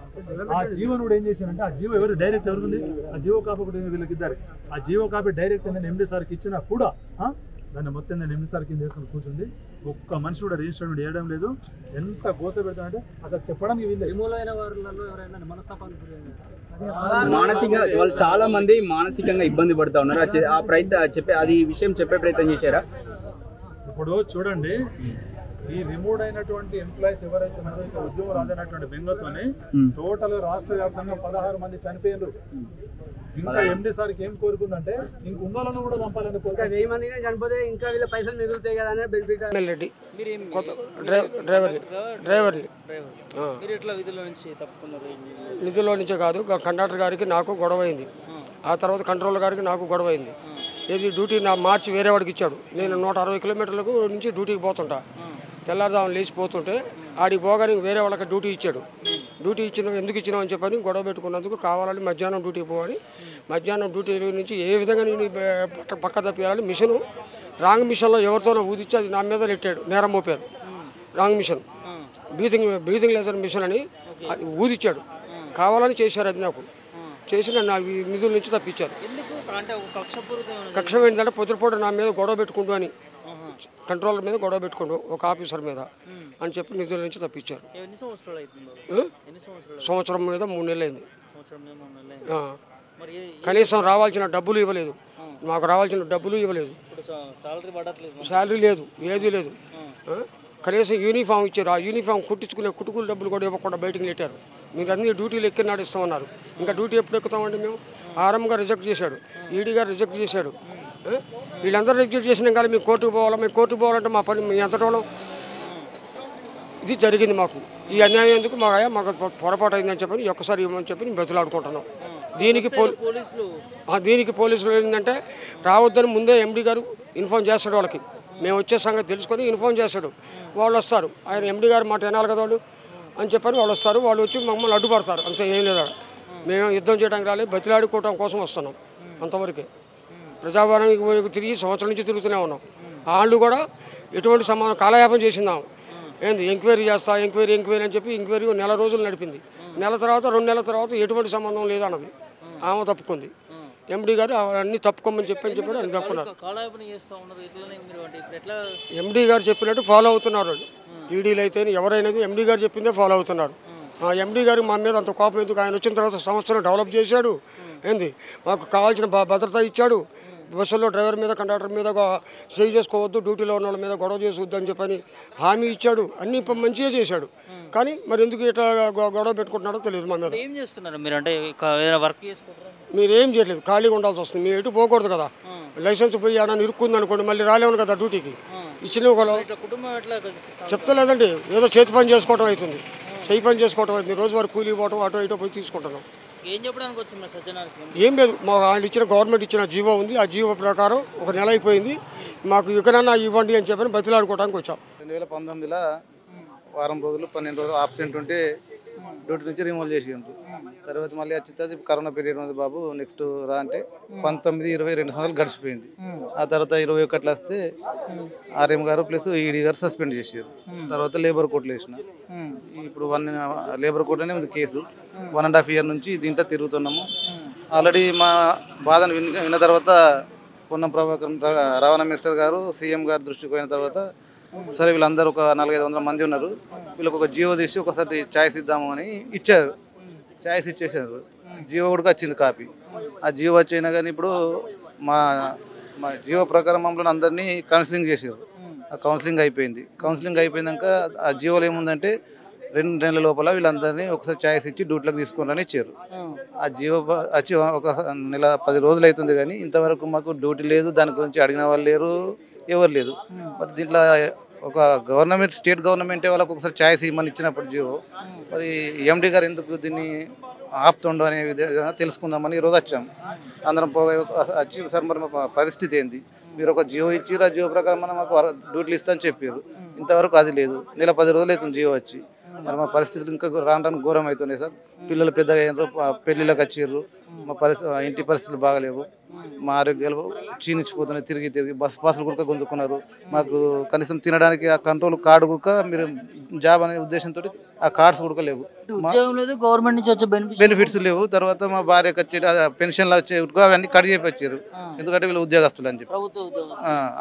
ఆ జీవోను కూడా ఏం చేశారంటే ఆ జీవో డైరెక్ట్ ఎవరు ఉంది, ఆ జీవో కాపీ కూడా వీళ్ళకి ఇద్దరు. ఆ జీవో కాపీ డైరెక్ట్ ఏంటంటే ఎండి సార్కి ఇచ్చినా కూడా దాన్ని మొత్తం ఎండి సార్ కింద వేసుకుని కూర్చుంది. ఒక్క మనిషి కూడా రిజిస్టర్మెంట్ చేయడం లేదు. ఎంత గోస పెడతానంటే అసలు చెప్పడానికి వీళ్ళు మానసికంగా వాళ్ళు చాలా మంది మానసికంగా ఇబ్బంది పడుతూ ఉన్నారు. ఆ అది విషయం చెప్పే ప్రయత్నం చేశారా? ఇప్పుడు చూడండి, ఈ రిమూవ్ అయినటువంటి ఎంప్లాయీస్ ఎవరైతే ఉన్నారో ఇక్కడ ఉద్యోగం రాదన్నటువంటి బెంగతోనే టోటల్ రాష్ట్ర వ్యాప్తంగా 16 మంది చనిపోయారు. ఇంకా ఎండి సార్కి ఏం కోరుకుందంటే ఇంక ఉన్నోళ్ళను కూడా చంపాలని కోరుకు. 1000 మంది చనిపోతే ఇంకా వీళ్ళ పైసలు మిగులుతాయి కదా అనే బెనిఫిట్. రెడ్డి డ్రైవర్ని నిధుల్లో నుంచే కాదు, కండక్టర్ గారికి నాకు గొడవ అయింది. ఆ తర్వాత కంట్రోలర్ గారికి నాకు గొడవ అయింది. ఏది డ్యూటీ నా మార్చి వేరే వాడికి ఇచ్చాడు. నేను 160 కిలోమీటర్లకు నుంచి డ్యూటీకి పోతుంటా. తెల్లారుజామున లేచిపోతుంటే ఆడికి పోగానే వేరే వాళ్ళకి డ్యూటీ ఇచ్చాడు. డ్యూటీ ఎందుకు ఇచ్చినావు అని చెప్పని గొడవ పెట్టుకున్నందుకు కావాలని మధ్యాహ్నం డ్యూటీకి పోవాలి. మధ్యాహ్నం డ్యూటీ నుంచి ఏ విధంగా నేను పక్క తప్పియాలని మిషన్ రాంగ్ మిషన్లో ఎవరితోనో ఊదిచ్చి అది నా మీద నెట్టాడు, నేరం మోపారు. Wrong machine breathing laser machine అని ఊదిచ్చాడు. కావాలని చేశారు. అది నాకు చేసి నన్ను నిధుల నుంచి తప్పించారు. కక్ష ఏంటంటే పొద్దుపూట నా మీద గొడవ పెట్టుకుంటూ అని, కంట్రోలర్ మీద గొడవ పెట్టుకుంటూ ఒక ఆఫీసర్ మీద అని చెప్పి నిధుల నుంచి తప్పించారు. సంవత్సరం మీద 3 నెలలు అయింది. కనీసం రావాల్సిన డబ్బులు ఇవ్వలేదు, మాకు రావాల్సిన డబ్బులు ఇవ్వలేదు, శాలరీ లేదు, ఏది లేదు. కనీసం యూనిఫామ్ ఇచ్చారు. ఆ యూనిఫామ్ కుట్టించుకునే కుటుకులు డబ్బులు కూడా ఇవ్వకుండా బయటకు నెట్టారు. మీరు అన్ని డ్యూటీలు ఎక్కినాడు ఇస్తామన్నారు. ఇంకా డ్యూటీ ఎప్పుడు ఎక్కుతామండి మేము? ఆర్ఎం గారు రిజెక్ట్ చేశాడు, ఈడీ గారు రిజెక్ట్ చేశాడు. వీళ్ళందరూ రిజెక్ట్ చేసినాం కానీ మేము కోర్టుకు పోవాలా, మేము కోర్టుకు పోవాలంటే మా పని మేము ఎంతటోళం. ఇది జరిగింది మాకు. ఈ అన్యాయం ఎందుకు మాకు పొరపాటు అయిందని చెప్పని ఒక్కసారి ఇవ్వమని చెప్పి బతులాడుకుంటున్నాం. దీనికి పోలీసులు ఏంటంటే రావద్దని ముందే ఎండి గారు ఇన్ఫార్మ్ చేస్తాడు. వాళ్ళకి మేము వచ్చే సంగతి తెలుసుకొని ఇన్ఫార్మ్ చేస్తాడు. వాళ్ళు వస్తారు, ఆయన ఎండి గారు మాట వినాలి కదా వాళ్ళు అని చెప్పని వాళ్ళు వస్తారు. వాళ్ళు వచ్చి మమ్మల్ని అడ్డుపడతారు. అంతే, ఏం లేదా. మేము యుద్ధం చేయడానికి రాలేదు, బతిలాడుకోవడం కోసం వస్తున్నాం. అంతవరకే. ప్రజాభవనానికి తిరిగి సంవత్సరం నుంచి తిరుగుతూనే ఉన్నాం. వాళ్ళు కూడా ఎటువంటి సమాధానం కాలయాపన చేసిందాం. ఏంది ఎంక్వైరీ చేస్తా, ఎంక్వైరీ అని చెప్పి ఎంక్వైరీ 1 నెల రోజులు నడిపింది. 1 నెల తర్వాత 2 నెలల తర్వాత ఎటువంటి సంబంధం లేదన్నది ఆమె తప్పుకుంది. ఎండి గారు అన్నీ తప్పుకోమని చెప్పని చెప్పాడు, అని తప్పుకున్నారు. ఎండి గారు చెప్పినట్టు ఫాలో అవుతున్నారు. ఈడీలు అయితే ఎవరైనా ఎండి గారు చెప్పిందే ఫాలో అవుతున్నారు. ఎండి గారు మా మీద అంత కోపం ఎందుకు? ఆయన వచ్చిన తర్వాత సంస్థను డెవలప్ చేశాడు. ఏంది మాకు కావాల్సిన భద్రత ఇచ్చాడు. బస్సుల్లో డ్రైవర్ మీద కండక్టర్ మీద సేవ్ చేసుకోవద్దు, డ్యూటీలో ఉన్న వాళ్ళ మీద గొడవ చేసుకోవద్దు అని చెప్పని హామీ ఇచ్చాడు. అన్ని మంచిగా చేశాడు. కానీ మరి ఎందుకు ఇట్లా గొడవ పెట్టుకుంటున్నాడో తెలియదు. మా మీద ఏం చేస్తున్నారు మీరు? అంటే వర్క్ చేసుకుంటారా? మీరు ఏం చేయట్లేదు, ఖాళీగా ఉండాల్సి వస్తుంది. మీరు ఎటు పోకూడదు కదా. లైసెన్స్ పోయి ఏమైనా ఇరుక్కుంది అనుకోండి, మళ్ళీ రాలేము కదా డ్యూటీకి. ఇచ్చిన కుటుంబం ఎట్లా చెప్తలేదండి, ఏదో చేతి పని చేసుకోవటం అవుతుంది, చేయి పని చేసుకోవటం అవుతుంది. రోజు వరకు కూలీ పోవటం, అటో ఇటో పోయి తీసుకుంటున్నాం. ఏం చెప్పడానికి వచ్చింది సజ్జనార్కి? ఏం లేదు, మా వాళ్ళు ఇచ్చిన గవర్నమెంట్ ఇచ్చిన జీవో ఉంది. ఆ జీవో ప్రకారం 1 నెల అయిపోయింది, మాకు ఎక్కడన్నా ఇవ్వండి అని చెప్పని బతిలాడుకోవడానికి వచ్చాం. 2019లో వారం రోజులు 12 రోజులు ఆబ్సెంట్ ఉంటే డ్యూటీ నుంచి రిమూవ్ చేసిండ్రు. తర్వాత మళ్ళీ వచ్చి కరోనా పీరియడ్ ఉంది బాబు, నెక్స్ట్ రా అంటే 19, 20, 2 సంవత్సరాలు గడిచిపోయింది. ఆ తర్వాత 21 వస్తే ఆర్ఎం గారు ప్లస్ ఈడీ గారు సస్పెండ్ చేశారు. తర్వాత లేబర్ కోర్టులో వేసిన. ఇప్పుడు లేబర్ కోర్టులోనే ఉంది కేసు. 1.5 year నుంచి దీంట్లో తిరుగుతున్నాము. ఆల్రెడీ మా బాధను విన్న తర్వాత పొన్నం ప్రభాకర్ రవాణా మినిస్టర్ గారు సీఎం గారు దృష్టికి పోయిన తర్వాత సరే వీళ్ళందరూ ఒక 400-500 మంది ఉన్నారు, వీళ్ళకి ఒక జియో తీసి ఒకసారి ఛాయిస్ ఇద్దాము అని ఇచ్చారు. ఛాయిస్ ఇచ్చేసారు. జియో కూడా వచ్చింది కాపీ. ఆ జియో వచ్చినా కానీ ఇప్పుడు మా మా జియో ప్రకారం మమ్మల్ని అందరినీ కౌన్సిలింగ్ చేశారు. ఆ కౌన్సిలింగ్ అయిపోయింది. కౌన్సిలింగ్ అయిపోయినాక ఆ జియోలో ఏముందంటే 2 నెలల లోపల వీళ్ళందరినీ ఒకసారి ఛాయిస్ ఇచ్చి డ్యూటీలోకి తీసుకుని ఇచ్చారు. ఆ జియో వచ్చి ఒక నెల 10 రోజులు అవుతుంది కానీ ఇంతవరకు మాకు డ్యూటీ లేదు, దాని గురించి అడిగిన వాళ్ళు లేరు, ఎవరు లేదు. మరి దీంట్లో ఒక గవర్నమెంట్ స్టేట్ గవర్నమెంటే వాళ్ళకి ఒకసారి ఛాయిస్ ఇవ్వమని ఇచ్చినప్పుడు జియో మరి ఎండి గారు ఎందుకు దీన్ని ఆపుతుండో అనే విధంగా తెలుసుకుందామని ఈరోజు వచ్చాము. అందరం వచ్చి సార్ మరి మా పరిస్థితి ఏంది, మీరు ఒక జియో ఇచ్చిరు, ఆ జియో ప్రకారం మనం మాకు డ్యూటీలు ఇస్తామని చెప్పారు. ఇంతవరకు అది లేదు. నెల 10 రోజులు అవుతుంది జియో వచ్చి. మరి మా పరిస్థితులు ఇంకా రాను ఘోరం అవుతున్నాయి సార్. పిల్లలు పెద్దగా అయినారు, పెళ్ళిళ్ళకి వచ్చారు. మా ఇంటి పరిస్థితులు బాగలేవు. మా ఆరోగ్యాలు క్షీణించిపోతున్నాయి. తిరిగి బస్సులు కూడా గుంజుకున్నారు. మాకు కనీసం తినడానికి ఆ కంట్రోల్ కార్డు కూడా మీరు జాబ్ అనే ఉద్దేశంతో ఆ కార్డ్స్ కూడా లేవు. గవర్నమెంట్ నుంచి వచ్చే బెనిఫిట్స్ లేవు. తర్వాత మా భార్యకి వచ్చే పెన్షన్లు వచ్చే అవన్నీ కట్ చేయించారు. ఎందుకంటే వీళ్ళు ఉద్యోగస్తులు అని చెప్పి.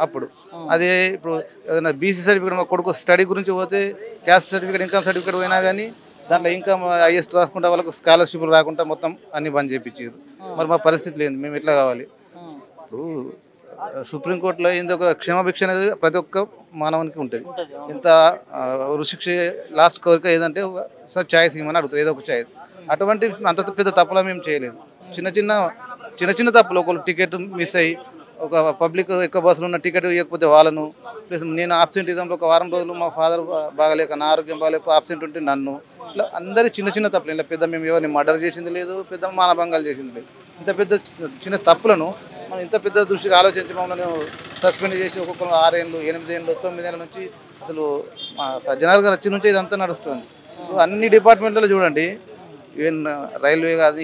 అప్పుడు అదే ఇప్పుడు ఏదైనా బీసీ సర్టిఫికేట్ మా కొడుకు స్టడీ గురించి పోతే క్యాస్ట్ సర్టిఫికేట్, ఇన్కమ్ సర్టిఫికేట్ పోయినా కానీ దాంట్లో ఇన్కమ్ హైయెస్ట్ రాసుకుంటే వాళ్ళకు స్కాలర్షిప్లు రాకుండా మొత్తం అన్ని బంద్ చేయించారు. మరి మా పరిస్థితి లేదు, మేము ఎట్లా కావాలి? ఇప్పుడు సుప్రీంకోర్టులో ఏంది ఒక క్షమాభిక్ష అనేది ప్రతి ఒక్క మానవునికి ఉంటుంది. ఇంత శిక్ష లాస్ట్ కోరిక ఏదంటే సార్ ఛాయిస్ ఇవ్వమని అడుగుతారు, ఏదో ఒక ఛాయిస్. అటువంటి అంత పెద్ద తప్పులా మేము చేయలేదు. చిన్న చిన్న తప్పులు, ఒకళ్ళు టికెట్ మిస్ అయ్యి ఒక పబ్లిక్ ఎక్కువ బస్సులో ఉన్న టికెట్ ఇవ్వకపోతే వాళ్ళను, ప్లస్ నేను ఆబ్సెంట్ ఇద్దాంలో ఒక వారం రోజులు మా ఫాదర్ బాగలేక, నా ఆరోగ్యం బాగలేక ఆబ్సెంట్ ఉంటే నన్ను, ఇట్లా అందరి చిన్న తప్పులు. ఇలా పెద్ద మేము ఎవరిని మర్డర్ చేసింది లేదు, పెద్ద మానభంగాలు చేసింది లేదు. ఇంత పెద్ద చిన్న తప్పులను మనం ఇంత పెద్ద దృష్టికి ఆలోచించి మమ్మల్ని సస్పెండ్ చేసి ఒక్కొక్కరు 6 ఏళ్ళు 8 ఏళ్ళు 9 ఏళ్ళ నుంచి అసలు మా సజ్జనార్ గారు వచ్చి నుంచి ఇదంతా నడుస్తుంది. అన్ని డిపార్ట్మెంట్లో చూడండి, ఈవెన్ రైల్వే కాదు,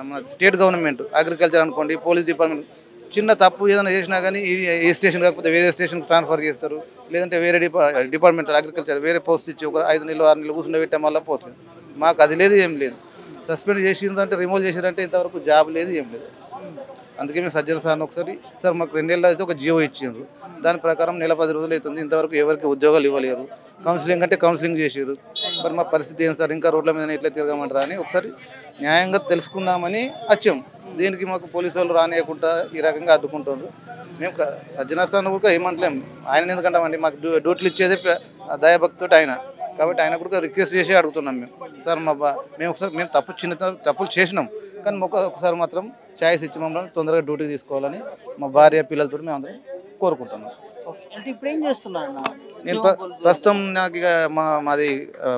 మన స్టేట్ గవర్నమెంట్, అగ్రికల్చర్ అనుకోండి, పోలీస్ డిపార్ట్మెంట్, చిన్న తప్పు ఏదైనా చేసినా కానీ ఏ స్టేషన్ కాకపోతే వేరే స్టేషన్కి ట్రాన్స్ఫర్ చేస్తారు. లేదంటే వేరే డిపార్ట్మెంట్ అగ్రికల్చర్ వేరే పోస్ట్ ఇచ్చి ఒక 5 నెలలు 6 నెలలు కూర్చుండే పెట్టే వల్ల పోతుంది. మాకు అది లేదు, ఏం లేదు. సస్పెండ్ చేసిరంటే, రిమూవ్ చేసిరంటే ఇంతవరకు జాబ్ లేదు, ఏం లేదు. అందుకే మేము సజ్జన సార్ని ఒకసారి, సార్ మాకు 2 నెలలు అయితే ఒక జియో ఇచ్చారు, దాని ప్రకారం నెల 10 రోజులు అవుతుంది, ఇంతవరకు ఎవరికి ఉద్యోగాలు ఇవ్వలేరు. కౌన్సిలింగ్ అంటే కౌన్సిలింగ్ చేసారు. మరి మా పరిస్థితి ఏం సార్, ఇంకా రోడ్ల మీద ఎట్లా తిరగమంటారా అని ఒకసారి న్యాయంగా తెలుసుకుందామని వచ్చాం. దీనికి మాకు పోలీసు వాళ్ళు రానియకుండా ఈ రకంగా అడ్డుకుంటారు. మేము సజ్జనార్ సార్ని కూడా ఏమంటలేము, ఆయన ఎందుకంటామండి, మాకు డ్యూటీలు ఇచ్చేదే దయాభక్తితో ఆయన, కాబట్టి ఆయన కూడా రిక్వెస్ట్ చేసి అడుగుతున్నాం మేము. సార్ మేము ఒకసారి మేము చిన్న తప్పులు చేసినాం, కానీ ఒకసారి మాత్రం ఛాయిస్ ఇచ్చి మమ్మల్ని తొందరగా డ్యూటీకి తీసుకోవాలని మా భార్య పిల్లలతో మేము అందరం కోరుకుంటున్నాం. అంటే ఇప్పుడు ఏం చేస్తున్నారు? నేను ప్రస్తుతం నాకు ఇక మాది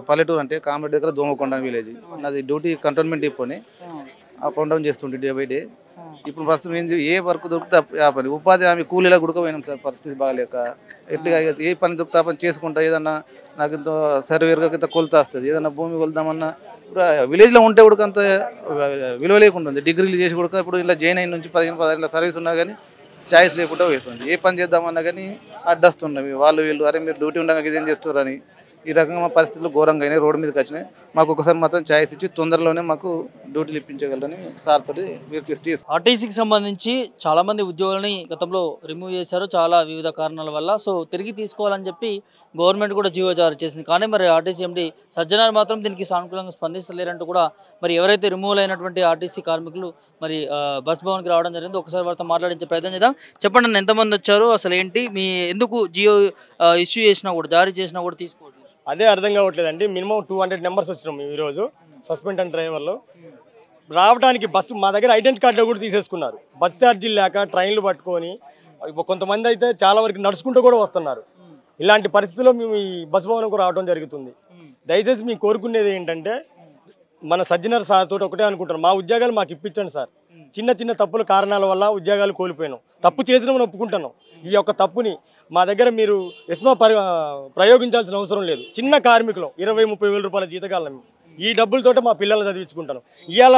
పల్లెటూరు, అంటే కామెడీ దగ్గర దోమకొండ విలేజ్. నాది డ్యూటీ కంటోన్మెంట్ డిపోని అప్ అండ్ డౌన్ చేస్తుంటే డే బై డే. ఇప్పుడు ప్రస్తుతం ఏంది, ఏ వర్క్ దొరికితే ఆ పని, ఉపాధి హామీ కూలీలా గుడకపోయినాం సార్. పరిస్థితి బాగాలేక ఎట్లా ఏ పని దొరికితే ఆ పని చేసుకుంటా, ఏదన్నా నాకు ఇంత సర్వేరుగా ఇంత కొలత వస్తుంది, ఏదన్నా భూమి కొలుద్దామన్నా ఇప్పుడు విలేజ్లో ఉంటే కూడా అంత విలువ లేకుండా ఉంది. డిగ్రీలు చేసి కూడా ఇప్పుడు ఇలా జాయిన్ అయిన నుంచి 15-16 సర్వీస్ ఉన్నా కానీ ఛాయిస్ లేకుండా పోతుంది. ఏ పని చేద్దామన్నా కానీ అడ్డొస్తున్నవి. వీళ్ళు అరే మీరు డ్యూటీ ఉండగా ఇదేం చేస్తారని ఈ రకంగా మా పరిస్థితులు ఘోరంగా అయినాయి. రోడ్డు మీదకి వచ్చినాయి. మాకు ఒకసారి మాత్రం ఛాయిస్ ఇచ్చి తొందరలోనే మాకు డ్యూటీలు ఇప్పించగలరని సార్ తోటి రిక్వెస్ట్ చేస్తాం. ఆర్టీసీకి సంబంధించి చాలా మంది ఉద్యోగులని గతంలో రిమూవ్ చేశారు చాలా వివిధ కారణాల వల్ల. సో తిరిగి తీసుకోవాలని చెప్పి గవర్నమెంట్ కూడా జీవో జారీ చేసింది. కానీ మరి ఆర్టీసీ ఎండీ సజ్జనార్ మాత్రం దీనికి సానుకూలంగా స్పందిస్తలేరంటూ కూడా మరి ఎవరైతే రిమూవ్ అయినటువంటి ఆర్టీసీ కార్మికులు మరి బస్ భవన్కి రావడం జరిగింది. ఒకసారి వారితో మాట్లాడించే ప్రయత్నం చేద్దాం. చెప్పండి అన్న, ఎంతమంది వచ్చారు, అసలు ఏంటి, మీ ఎందుకు జియో ఇష్యూ చేసినా కూడా, జారీ చేసినా కూడా తీసుకోవట్లేదు? అదే అర్థం కావట్లేదండి. మినిమం 200 నెంబర్స్ వచ్చినాం మేము ఈరోజు. సస్పెండ్ అండ్ డ్రైవర్లు రావడానికి బస్సు మా దగ్గర ఐడెంటిటీ కార్డు కూడా తీసేసుకున్నారు. బస్ ఛార్జీలు లేక ట్రైన్లు పట్టుకొని కొంతమంది అయితే చాలా వరకు నడుచుకుంటూ కూడా వస్తున్నారు. ఇలాంటి పరిస్థితుల్లో మేము ఈ బస్ భవన్కు రావడం జరుగుతుంది. దయచేసి మేము కోరుకునేది ఏంటంటే, మన సజ్జనార్ సార్ తోటి ఒకటే అనుకుంటున్నాం, మా ఉద్యోగాలు మాకు ఇప్పించండి సార్. చిన్న తప్పుల కారణాల వల్ల ఉద్యోగాలు కోల్పోయినాం. తప్పు చేసినామని ఒప్పుకుంటున్నాం. ఈ యొక్క తప్పుని మా దగ్గర మీరు ప్రయోగించాల్సిన అవసరం లేదు. చిన్న కార్మికులం, 20-30 వేల రూపాయల జీతకాలం. ఈ డబ్బులతోటే మా పిల్లల్ని చదివించుకుంటాను. ఇవాళ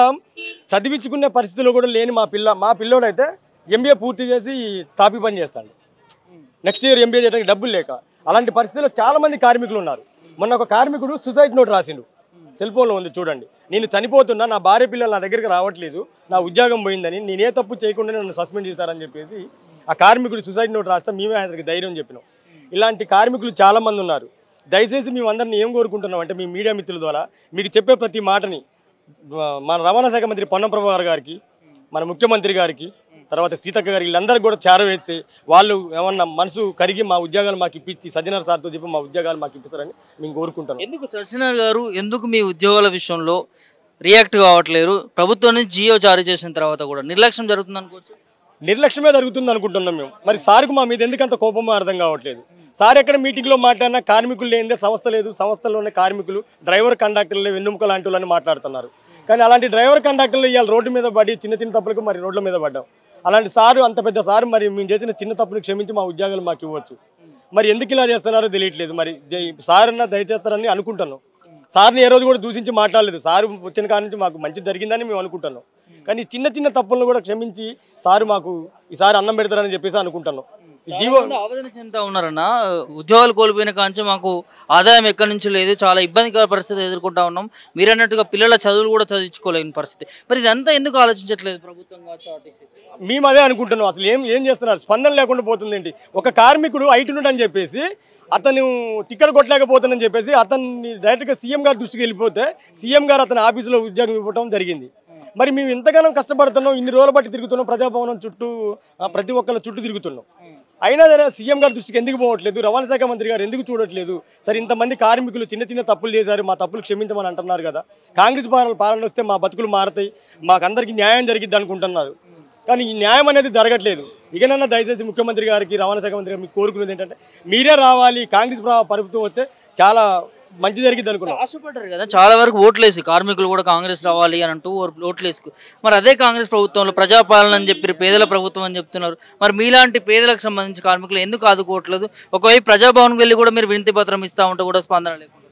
చదివించుకునే పరిస్థితిలో కూడా లేని మా పిల్లోడైతే ఎంబీఏ పూర్తి చేసి తాపి పని చేస్తాడు. నెక్స్ట్ ఇయర్ ఎంబీఏ చేయడానికి డబ్బులు లేక అలాంటి పరిస్థితుల్లో చాలామంది కార్మికులు ఉన్నారు. మొన్న ఒక కార్మికుడు సూసైడ్ నోట్ రాసిండు, సెల్ ఫోన్లో ఉంది చూడండి. నేను చనిపోతున్నా, నా భార్య పిల్లలు నా దగ్గరికి రావట్లేదు, నా ఉద్యోగం పోయిందని, నేనే తప్పు చేయకుండా నన్ను సస్పెండ్ చేశారని చెప్పేసి ఆ కార్మికుడు సూసైడ్ నోట్ రాస్తే మేమే ఆయనకి ధైర్యం చెప్పినాం. ఇలాంటి కార్మికులు చాలామంది ఉన్నారు. దయచేసి మేము అందరినీ ఏం కోరుకుంటున్నాం అంటే, మీ మీడియా మిత్రుల ద్వారా మీకు చెప్పే ప్రతి మాటని మన రవాణా శాఖ మంత్రి పొన్నం ప్రభాకర్ గారికి, మన ముఖ్యమంత్రి గారికి, తర్వాత సీతక్క గారికి వీళ్ళందరికీ కూడా చేరవేస్తే వాళ్ళు ఏమన్నా మనసు కరిగి మా ఉద్యోగాలు మాకు ఇప్పించి సజ్జనర్ సార్తో చెప్పి మా ఉద్యోగాలు మాకు ఇప్పిస్తారని మేము కోరుకుంటాం. ఎందుకు సజ్జనర్ గారు ఎందుకు మీ ఉద్యోగాల విషయంలో రియాక్ట్ కావట్లేరు? ప్రభుత్వం నుంచి జియో జారీ చేసిన తర్వాత కూడా నిర్లక్ష్యం జరుగుతుంది అనుకోవచ్చు. నిర్లక్ష్యమే జరుగుతుంది అనుకుంటున్నాం మేము. మరి సార్కు మా మీద ఎందుకంత కోపమో అర్థం కావట్లేదు. సార్ ఎక్కడ మీటింగ్లో మాట్లాడినా కార్మికులు లేనిదే సంస్థ లేదు, సంస్థలోనే కార్మికులు డ్రైవర్ కండక్టర్లు వెన్నుముక లాంటి వాళ్ళని మాట్లాడుతున్నారు. కానీ అలాంటి డ్రైవర్ కండక్టర్లు ఇవాళ రోడ్డు మీద పడి చిన్న చిన్న తప్పులకు మరి రోడ్ల మీద పడ్డాం. అలాంటి సారు అంత పెద్ద సారు మరి మేము చేసిన చిన్న తప్పులు క్షమించి మా ఉద్యోగాలు మాకు ఇవ్వచ్చు. మరి ఎందుకు ఇలా చేస్తున్నారో తెలియట్లేదు. మరి సారన్నా దయచేస్తారని అనుకుంటున్నాం. సార్ని ఏ రోజు కూడా దూషించి మాట్లాడలేదు. సారు వచ్చిన కాడ నుంచి మాకు మంచి జరిగిందని మేము అనుకుంటున్నాం. కానీ చిన్న చిన్న తప్పులను కూడా క్షమించి సారు మాకు ఈసారి అన్నం పెడతారని చెప్పేసి అనుకుంటున్నాం. జీవో ఆవేదన చెందుతా ఉన్నారన్న, ఉద్యోగాలు కోల్పోయిన కాంచి మాకు ఆదాయం ఎక్కడి నుంచి లేదు, చాలా ఇబ్బందికర పరిస్థితి ఎదుర్కొంటా ఉన్నాం. మీరు అన్నట్టుగా పిల్లల చదువులు కూడా చదివించుకోలేని పరిస్థితి. మరి ఇదంతా ఎందుకు ఆలోచించట్లేదు ప్రభుత్వం కావచ్చు, ఆర్టీసీ? మేము అదే అనుకుంటున్నాం. అసలు ఏం చేస్తున్నారు? స్పందన లేకుండా పోతుంది ఏంటి? ఒక కార్మికుడు ఐటున్నాడని చెప్పేసి అతను టికెట్ కొట్టలేకపోతానని చెప్పేసి అతన్ని డైరెక్ట్గా సీఎం గారి దృష్టికి వెళ్ళిపోతే సీఎం గారు అతని ఆఫీసులో ఉద్యోగం ఇవ్వడం జరిగింది. మరి మేము ఎంతగానో కష్టపడుతున్నాం, ఇన్ని రోజులు బట్టి తిరుగుతున్నాం, ప్రజాభవనం చుట్టూ ప్రతి ఒక్కళ్ళ చుట్టూ తిరుగుతున్నాం. అయినా సరే సీఎం గారి దృష్టికి ఎందుకు పోవట్లేదు? రవాణా శాఖ మంత్రి గారు ఎందుకు చూడట్లేదు? సరే ఇంతమంది కార్మికులు చిన్న చిన్న తప్పులు చేశారు, మా తప్పులు క్షమించమని అంటున్నారు కదా. కాంగ్రెస్ పాలన వస్తే మా బతుకులు మారతాయి, మాకందరికీ న్యాయం జరిగిద్ది అనుకుంటున్నారు. కానీ ఈ న్యాయం అనేది జరగట్లేదు. ఇకనన్నా దయచేసి ముఖ్యమంత్రి గారికి, రవాణా శాఖ మంత్రి గారికి మీకు కోరుకునేది ఏంటంటే మీరే రావాలి, కాంగ్రెస్ ప్రభుత్వం వస్తే చాలా మంచి జరిగింది అనుకున్నాం. ఆశపడ్డారు కదా చాలా వరకు ఓట్లేసి, కార్మికులు కూడా కాంగ్రెస్ రావాలి అని అంటూ ఓట్లేసుకు. మరి అదే కాంగ్రెస్ ప్రభుత్వంలో ప్రజాపాలన అని చెప్పి పేదల ప్రభుత్వం అని చెప్తున్నారు. మరి మీలాంటి పేదలకు సంబంధించి కార్మికులు ఎందుకు ఆదుకోవట్లేదు? ఒకవైపు ప్రజాభవన్కి వెళ్ళి కూడా మీరు వినతి పత్రం ఇస్తూ ఉంటే కూడా స్పందన లేకుండా.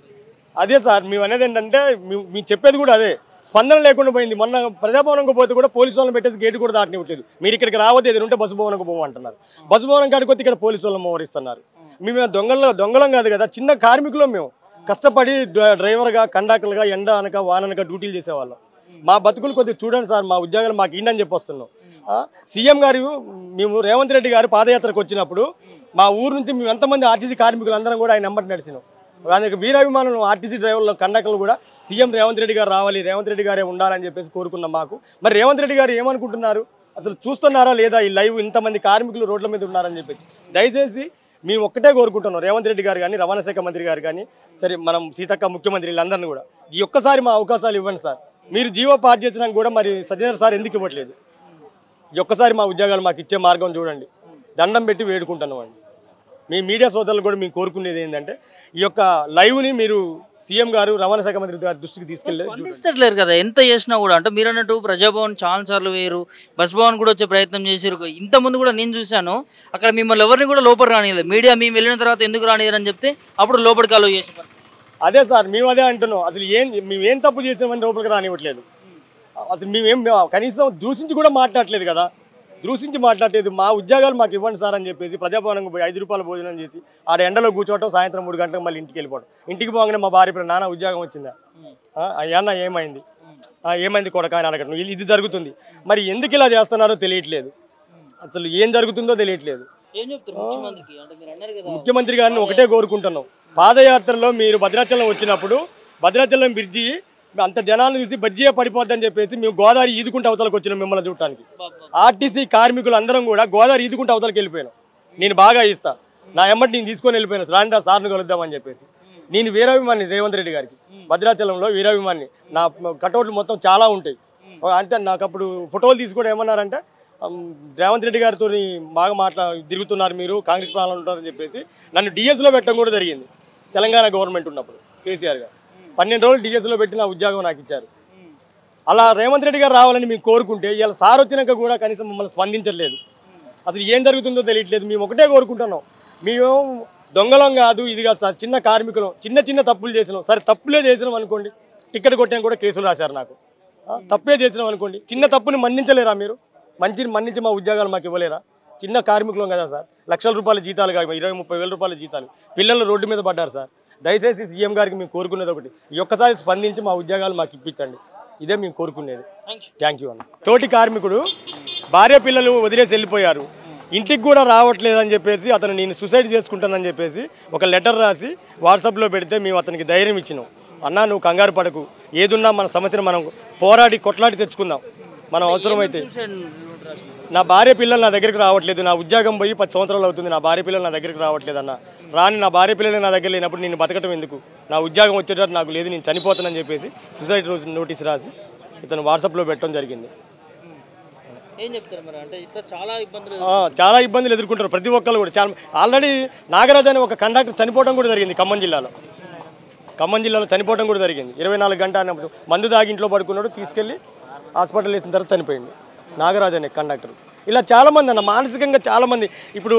అదే సార్ మేము అనేది ఏంటంటే మేము చెప్పేది కూడా అదే, స్పందన లేకుండా పోయింది. మొన్న ప్రజాభవనంకి పోతే కూడా పోలీసు వాళ్ళని పెట్టేసి గేటు కూడా దాటనివ్వట్లేదు. మీరు ఇక్కడికి రావద్దు, ఏది ఉంటే బస్సు భవనంకి పోమంటున్నారు. బస్సు భవనం కాడికి వచ్చి ఇక్కడ పోలీసు వాళ్ళని మోహరిస్తున్నారు. మేము దొంగలం కాదు కదా, చిన్న కార్మికులు. మేము కష్టపడి డ్రైవర్గా, కండక్టర్గా ఎండ అనక వాననక డ్యూటీలు చేసేవాళ్ళం. మా బతుకులు కొద్దిగా చూడండి సార్, మా ఉద్యోగాలు మాకు ఇండని చెప్పి వస్తున్నాం. సీఎం గారు మేము రేవంత్ రెడ్డి గారు పాదయాత్రకు వచ్చినప్పుడు మా ఊరు నుంచి మేము ఎంతమంది ఆర్టీసీ కార్మికులు అందరం కూడా ఆయన నెంబర్ నడిచినాం. ఆయనకు వీరాభిమానులు ఆర్టీసీ డ్రైవర్లు, కండక్టర్లు కూడా సీఎం రేవంత్ రెడ్డి గారు రావాలి, రేవంత్ రెడ్డి గారే ఉండాలని చెప్పేసి కోరుకున్నాం. మాకు మరి రేవంత్ రెడ్డి గారు ఏమనుకుంటున్నారు? అసలు చూస్తున్నారా లేదా ఈ లైవ్? ఇంతమంది కార్మికులు రోడ్ల మీద ఉన్నారని చెప్పేసి దయచేసి మేము ఒక్కటే కోరుకుంటున్నాం, రేవంత్ రెడ్డి గారు కానీ, రవాణా శాఖ మంత్రి గారు కానీ, సరే మనం సీతక్క ముఖ్యమంత్రి వీళ్ళందరినీ కూడా ఈ ఒక్కసారి మా అవకాశాలు ఇవ్వండి సార్. మీరు జీవో పాస్ చేసినాక కూడా మరి సజ్జనర్ సార్ ఎందుకు ఇవ్వట్లేదు? ఈ ఒక్కసారి మా ఉద్యోగాలు మాకు ఇచ్చే మార్గం చూడండి, దండం పెట్టి వేడుకుంటున్నాం అండి. మీ మీడియా సోదరులు కూడా మేము కోరుకునేది ఏంటంటే ఈ యొక్క లైవ్ని మీరు సీఎం గారు, రవాణా శాఖ మంత్రి గారి దృష్టికి తీసుకెళ్ళలేరు కదా ఎంత చేసినా కూడా. అంటే మీరు అన్నట్టు ప్రజాభవన్ చాలా సార్లు వేరు, బస్ భవన్ కూడా వచ్చే ప్రయత్నం చేశారు. ఇంతకుముందు కూడా నేను చూశాను, అక్కడ మిమ్మల్ని ఎవరిని కూడా లోపలికి రానియలేదు. మీడియా మేము వెళ్ళిన తర్వాత ఎందుకు రానియరని చెప్తే అప్పుడు లోపలికి అలో చేసారు. అదే సార్ మేము అదే అంటున్నాం. అసలు మేమేం తప్పు చేసామని లోపలికి రానివ్వట్లేదు. అసలు మేమేం కనీసం దూషించి కూడా మాట్లాడలేదు కదా, దూషించి మాట్లాడలేదు. మా ఉద్యోగాలు మాకు ఇవ్వండి సార్ అని చెప్పేసి ప్రజాభవనంకి పోయి 5 రూపాయల భోజనం చేసి ఆడ ఎండలో కూర్చోవటం, సాయంత్రం 3 గంటలకు మళ్ళీ ఇంటికి వెళ్ళిపోవడం. ఇంటికి పోగానే మా భార్య నాన్న ఉద్యోగం వచ్చిందా, అయ్యన్న ఏమైంది కొడక అని అడగటం, ఇది జరుగుతుంది. మరి ఎందుకు ఇలా చేస్తున్నారో తెలియట్లేదు, అసలు ఏం జరుగుతుందో తెలియట్లేదు. ముఖ్యమంత్రి గారిని ఒకటే కోరుకుంటున్నాం, పాదయాత్రలో మీరు భద్రాచలం వచ్చినప్పుడు భద్రాచలం బ్రిడ్జి అంత జనాలను చూసి బజ్జీయే పడిపోద్దని చెప్పేసి మేము గోదావరి ఈదుకుంటే అవతలకు వచ్చినాం మిమ్మల్ని చూడటానికి. ఆర్టీసీ కార్మికులు అందరం కూడా గోదావరి ఈదుకుంటే అవతలకి వెళ్ళిపోయాను. నేను బాగా ఇస్తా, నా ఎమ్మటి నేను తీసుకొని వెళ్ళిపోయాను, రాండ్రా సార్ను కలుద్దామని చెప్పేసి. నేను వీరాభిమాని రేవంత్ రెడ్డి గారికి, భద్రాచలంలో వీరాభిమాని. నా కటౌట్లు మొత్తం చాలా ఉంటాయి. అంటే నాకు అప్పుడు ఫోటోలు తీసుకోవడం ఏమన్నారంటే రేవంత్ రెడ్డి గారితో బాగా తిరుగుతున్నారు మీరు, కాంగ్రెస్ ప్రాణాలు ఉంటారని చెప్పేసి నన్ను డిఎస్లో పెట్టడం కూడా జరిగింది. తెలంగాణ గవర్నమెంట్ ఉన్నప్పుడు కేసీఆర్ గారు 12 రోజులు డిఎస్లో పెట్టి నా ఉద్యోగం నాకు ఇచ్చారు. అలా రేవంత్ రెడ్డి గారు రావాలని మేము కోరుకుంటే ఇలా సార్ వచ్చినాక కూడా కనీసం మమ్మల్ని స్పందించట్లేదు. అసలు ఏం జరుగుతుందో తెలియట్లేదు. మేము ఒకటే కోరుకుంటున్నాం, మేము దొంగలం కాదు, ఇది కాదు సార్, చిన్న కార్మికులం, చిన్న తప్పులు చేసినాం. సరే తప్పులే చేసినాం అనుకోండి, టికెట్ కొట్టాం కూడా కేసులు రాశారు నాకు. తప్పే చేసినాం అనుకోండి, చిన్న తప్పుని మన్నించలేరా మీరు? మన్నించి మా ఉద్యోగాలు మాకు ఇవ్వలేరా? చిన్న కార్మికులం కదా సార్, లక్షల రూపాయల జీతాలు కాదు, 20-30 వేల రూపాయల జీతాలు, పిల్లలు రోడ్డు మీద పడ్డారు సార్. దయచేసి సీఎం గారికి మేము కోరుకునేది ఒకటి, ఈ ఒక్కసారి స్పందించి మా ఉద్యోగాలు మాకు ఇప్పించండి, ఇదే మేము కోరుకునేది. థ్యాంక్ యూ అన్న. తోటి కార్మికుడు భార్య పిల్లలు వదిలేసి వెళ్ళిపోయారు, ఇంటికి కూడా రావట్లేదని చెప్పేసి నేను సూసైడ్ చేసుకుంటానని చెప్పేసి ఒక లెటర్ రాసి వాట్సాప్లో పెడితే మేము అతనికి ధైర్యం ఇచ్చినాం. అన్నా నువ్వు కంగారు పడకు, ఏదున్నా మన సమస్యను మనం పోరాడి కొట్లాడి తెచ్చుకుందాం, మనం అవసరమైతే. నా భార్య పిల్లలు నా దగ్గరికి రావట్లేదు, నా ఉద్యోగం పోయి 10 సంవత్సరాలు అవుతుంది, నా భార్య పిల్లలు నా దగ్గరికి రావట్లేదు అన్న. రాని నా భార్య పిల్లలు నా దగ్గర లేనప్పుడు నేను బతకటం ఎందుకు, నా ఉద్యోగం వచ్చేటట్టు నాకు లేదు, నేను చనిపోతానని చెప్పేసి సూసైడ్ నోటీస్ రాసి ఇతను వాట్సాప్లో పెట్టడం జరిగింది. చాలా ఇబ్బందులు ఎదుర్కొంటారు ప్రతి ఒక్కరు కూడా. చాలా ఆల్రెడీ నాగరాజు అనే ఒక కండక్టర్ చనిపోవడం కూడా జరిగింది ఖమ్మం జిల్లాలో చనిపోవడం కూడా జరిగింది. 24 గంటల మందు దాగి ఇంట్లో పడుకున్నాడు, తీసుకెళ్ళి హాస్పిటల్ వేసిన తర్వాత చనిపోయింది నాగరాజు అనే కండక్టర్. ఇలా చాలామంది అన్న మానసికంగా చాలామంది. ఇప్పుడు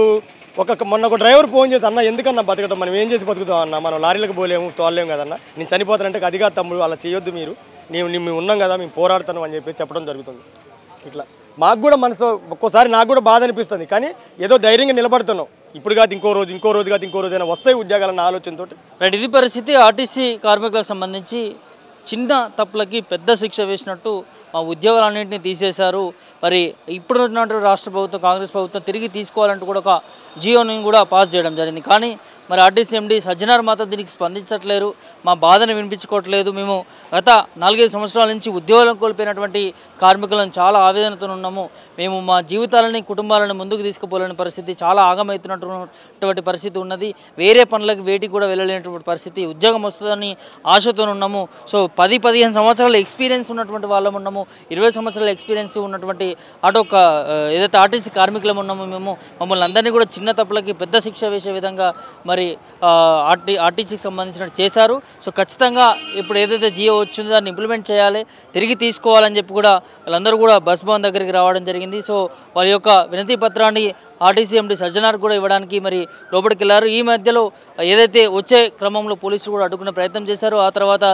మొన్న ఒక డ్రైవర్ ఫోన్ చేసి అన్న ఎందుకన్నా బతకటం, మనం ఏం చేసి బతుకుతాం అన్న, మనం లారీలకు పోలేము తోలేము కదన్న, నేను చనిపోతానంటే అది కాదు తమ్ముడు, అలా చేయొద్దు, మేము ఉన్నాం కదా, మేము పోరాడుతాం అని చెప్పి చెప్పడం జరుగుతుంది. ఇట్లా మాకు కూడా మనసు ఒక్కోసారి నాకు కూడా బాధ అనిపిస్తుంది, కానీ ఏదో ధైర్యంగా నిలబడుతున్నాం. ఇప్పుడు కాదు ఇంకో రోజు కాదు ఇంకో రోజు అయినా వస్తాయి ఉద్యోగాలన్న ఆలోచనతో. రైట్, ఇది పరిస్థితి. ఆర్టీసీ కార్మికులకు సంబంధించి చిన్న తప్పులకి పెద్ద శిక్ష వేసినట్టు మా ఉద్యోగాలన్నింటినీ తీసేశారు. మరి ఇప్పుడు ఉన్నటువంటి రాష్ట్ర ప్రభుత్వం, కాంగ్రెస్ ప్రభుత్వం తిరిగి తీసుకోవాలంటూ కూడా ఒక జియోని కూడా పాస్ చేయడం జరిగింది. కానీ మరి ఆర్టీసీ ఎండీ సజ్జనార్ మాత్రం దీనికి స్పందించట్లేరు, మా బాధను వినిపించుకోవట్లేదు. మేము గత 4-5 సంవత్సరాల నుంచి ఉద్యోగాలను కోల్పోయినటువంటి కార్మికులను చాలా ఆవేదనతో ఉన్నాము. మేము మా జీవితాలని కుటుంబాలను ముందుకు తీసుకుపోలేని పరిస్థితి, చాలా ఆగమవుతున్నటువంటి పరిస్థితి ఉన్నది. వేరే పనులకు వేటికి కూడా వెళ్ళలేనటువంటి పరిస్థితి, ఉద్యోగం వస్తుందని ఆశతో ఉన్నాము. సో 10-15 సంవత్సరాల ఎక్స్పీరియన్స్ ఉన్నటువంటి వాళ్ళం ఉన్నాము, 20 సంవత్సరాల ఎక్స్పీరియన్స్ ఉన్నటువంటి ఏదైతే ఆర్టీసీ కార్మికులం ఉన్నామో మేము, మమ్మల్ని అందరినీ కూడా చిన్న తప్పులకి పెద్ద శిక్ష వేసే విధంగా మరి ఆర్టీసీకి సంబంధించిన చేశారు. సో ఖచ్చితంగా ఇప్పుడు ఏదైతే జియో వచ్చిందో దాన్ని ఇంప్లిమెంట్ చేయాలి, తిరిగి తీసుకోవాలని చెప్పి కూడా వాళ్ళందరూ కూడా బస్ భవన్ దగ్గరికి రావడం జరిగింది. సో వాళ్ళ యొక్క వినతి పత్రాన్ని ఆర్టీసీ ఎండీ సజ్జనార్ కూడా ఇవ్వడానికి మరి లోపలికి వెళ్ళారు. ఈ మధ్యలో ఏదైతే వచ్చే క్రమంలో పోలీసులు కూడా అడ్డుకునే ప్రయత్నం చేశారు. ఆ తర్వాత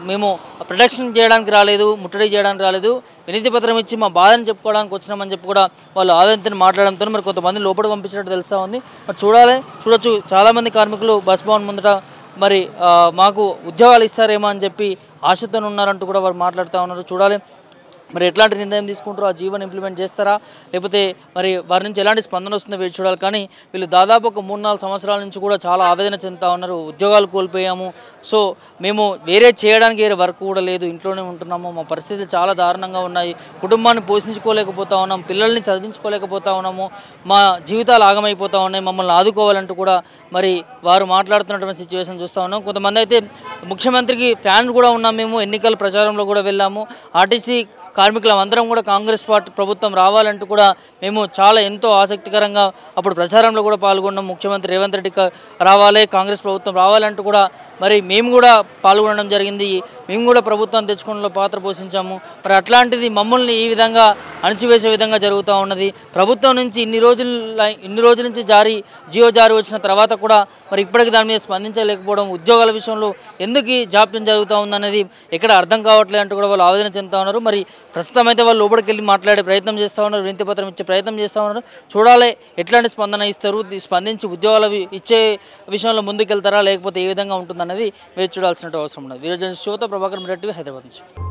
మేము ప్రొటెక్షన్ చేయడానికి రాలేదు, ముట్టడి చేయడానికి రాలేదు, వినతి పత్రం ఇచ్చి మా బాధను చెప్పుకోవడానికి వచ్చినామని చెప్పి కూడా వాళ్ళు ఆవేదనతో మాట్లాడడంతో మరి కొంతమంది లోపలికి పంపించినట్టు తెలుస్తూ ఉంది. మరి చూడొచ్చు చాలామంది కార్మికులు బస్ భవన్ ముందట మరి మాకు ఉద్యోగాలు ఇస్తారేమో అని చెప్పి ఆశతో ఉన్నారంటూ కూడా వారు మాట్లాడుతూ ఉన్నారు. చూడాలి మరి ఎట్లాంటి నిర్ణయం తీసుకుంటారో, ఆ జీవోని ఇంప్లిమెంట్ చేస్తారా లేకపోతే మరి వారి నుంచి ఎలాంటి స్పందన వస్తుందో వేచి చూడాలి. కానీ వీళ్ళు దాదాపు ఒక 3-4 సంవత్సరాల నుంచి కూడా చాలా ఆవేదన చెందుతూ ఉన్నారు. ఉద్యోగాలు కోల్పోయాము, సో మేము వేరే చేయడానికి వేరే వర్క్ కూడా లేదు, ఇంట్లోనే ఉంటున్నాము, మా పరిస్థితులు చాలా దారుణంగా ఉన్నాయి, కుటుంబాన్ని పోషించుకోలేకపోతా ఉన్నాం, పిల్లల్ని చదివించుకోలేకపోతా ఉన్నాము, మా జీవితాలు ఆగమైపోతూ ఉన్నాయి, మమ్మల్ని ఆదుకోవాలంటూ కూడా మరి వారు మాట్లాడుతున్నటువంటి సిచ్యువేషన్ చూస్తూ ఉన్నాం. కొంతమంది అయితే ముఖ్యమంత్రికి ఫ్యాన్స్ కూడా ఉన్నాం, మేము ఎన్నికల ప్రచారంలో కూడా వెళ్ళాము, ఆర్టీసీ కార్మికులం అందరం కూడా కాంగ్రెస్ పార్టీ ప్రభుత్వం రావాలంటూ కూడా మేము చాలా ఎంతో ఆసక్తికరంగా అప్పుడు ప్రచారంలో కూడా పాల్గొన్నాం. ముఖ్యమంత్రి రేవంత్ రెడ్డి రావాలి, కాంగ్రెస్ ప్రభుత్వం రావాలంటూ కూడా మరి మేము కూడా పాల్గొనడం జరిగింది. మేము కూడా ప్రభుత్వం తెచ్చుకోవడంలో పాత్ర పోషించాము. మరి అట్లాంటిది మమ్మల్ని ఈ విధంగా అణచివేసే విధంగా జరుగుతూ ఉన్నది. ప్రభుత్వం నుంచి ఇన్ని రోజుల నుంచి జియో జారీ వచ్చిన తర్వాత కూడా మరి ఇప్పటికీ దాని మీద స్పందించలేకపోవడం, ఉద్యోగాల విషయంలో ఎందుకు జాప్యం జరుగుతూ ఉందనేది ఎక్కడ అర్థం కావట్లేదు అంటూ కూడా వాళ్ళు ఆవేదన చెందుతూ ఉన్నారు. మరి ప్రస్తుతం అయితే వాళ్ళు లోపలికి వెళ్ళి మాట్లాడే ప్రయత్నం చేస్తూ ఉన్నారు, వినతి పత్రం ఇచ్చే ప్రయత్నం చేస్తూ ఉన్నారు. చూడాలి ఎట్లాంటి స్పందన ఇస్తారు, స్పందించి ఉద్యోగాలు ఇచ్చే విషయంలో ముందుకెళ్తారా లేకపోతే ఏ విధంగా ఉంటుందనేది వేచి చూడాల్సిన అవసరం ఉన్నది. వీడియో జర్నలిస్ట్ శివతో ప్రభాకర్ రెడ్డి, హైదరాబాద్ నుంచి.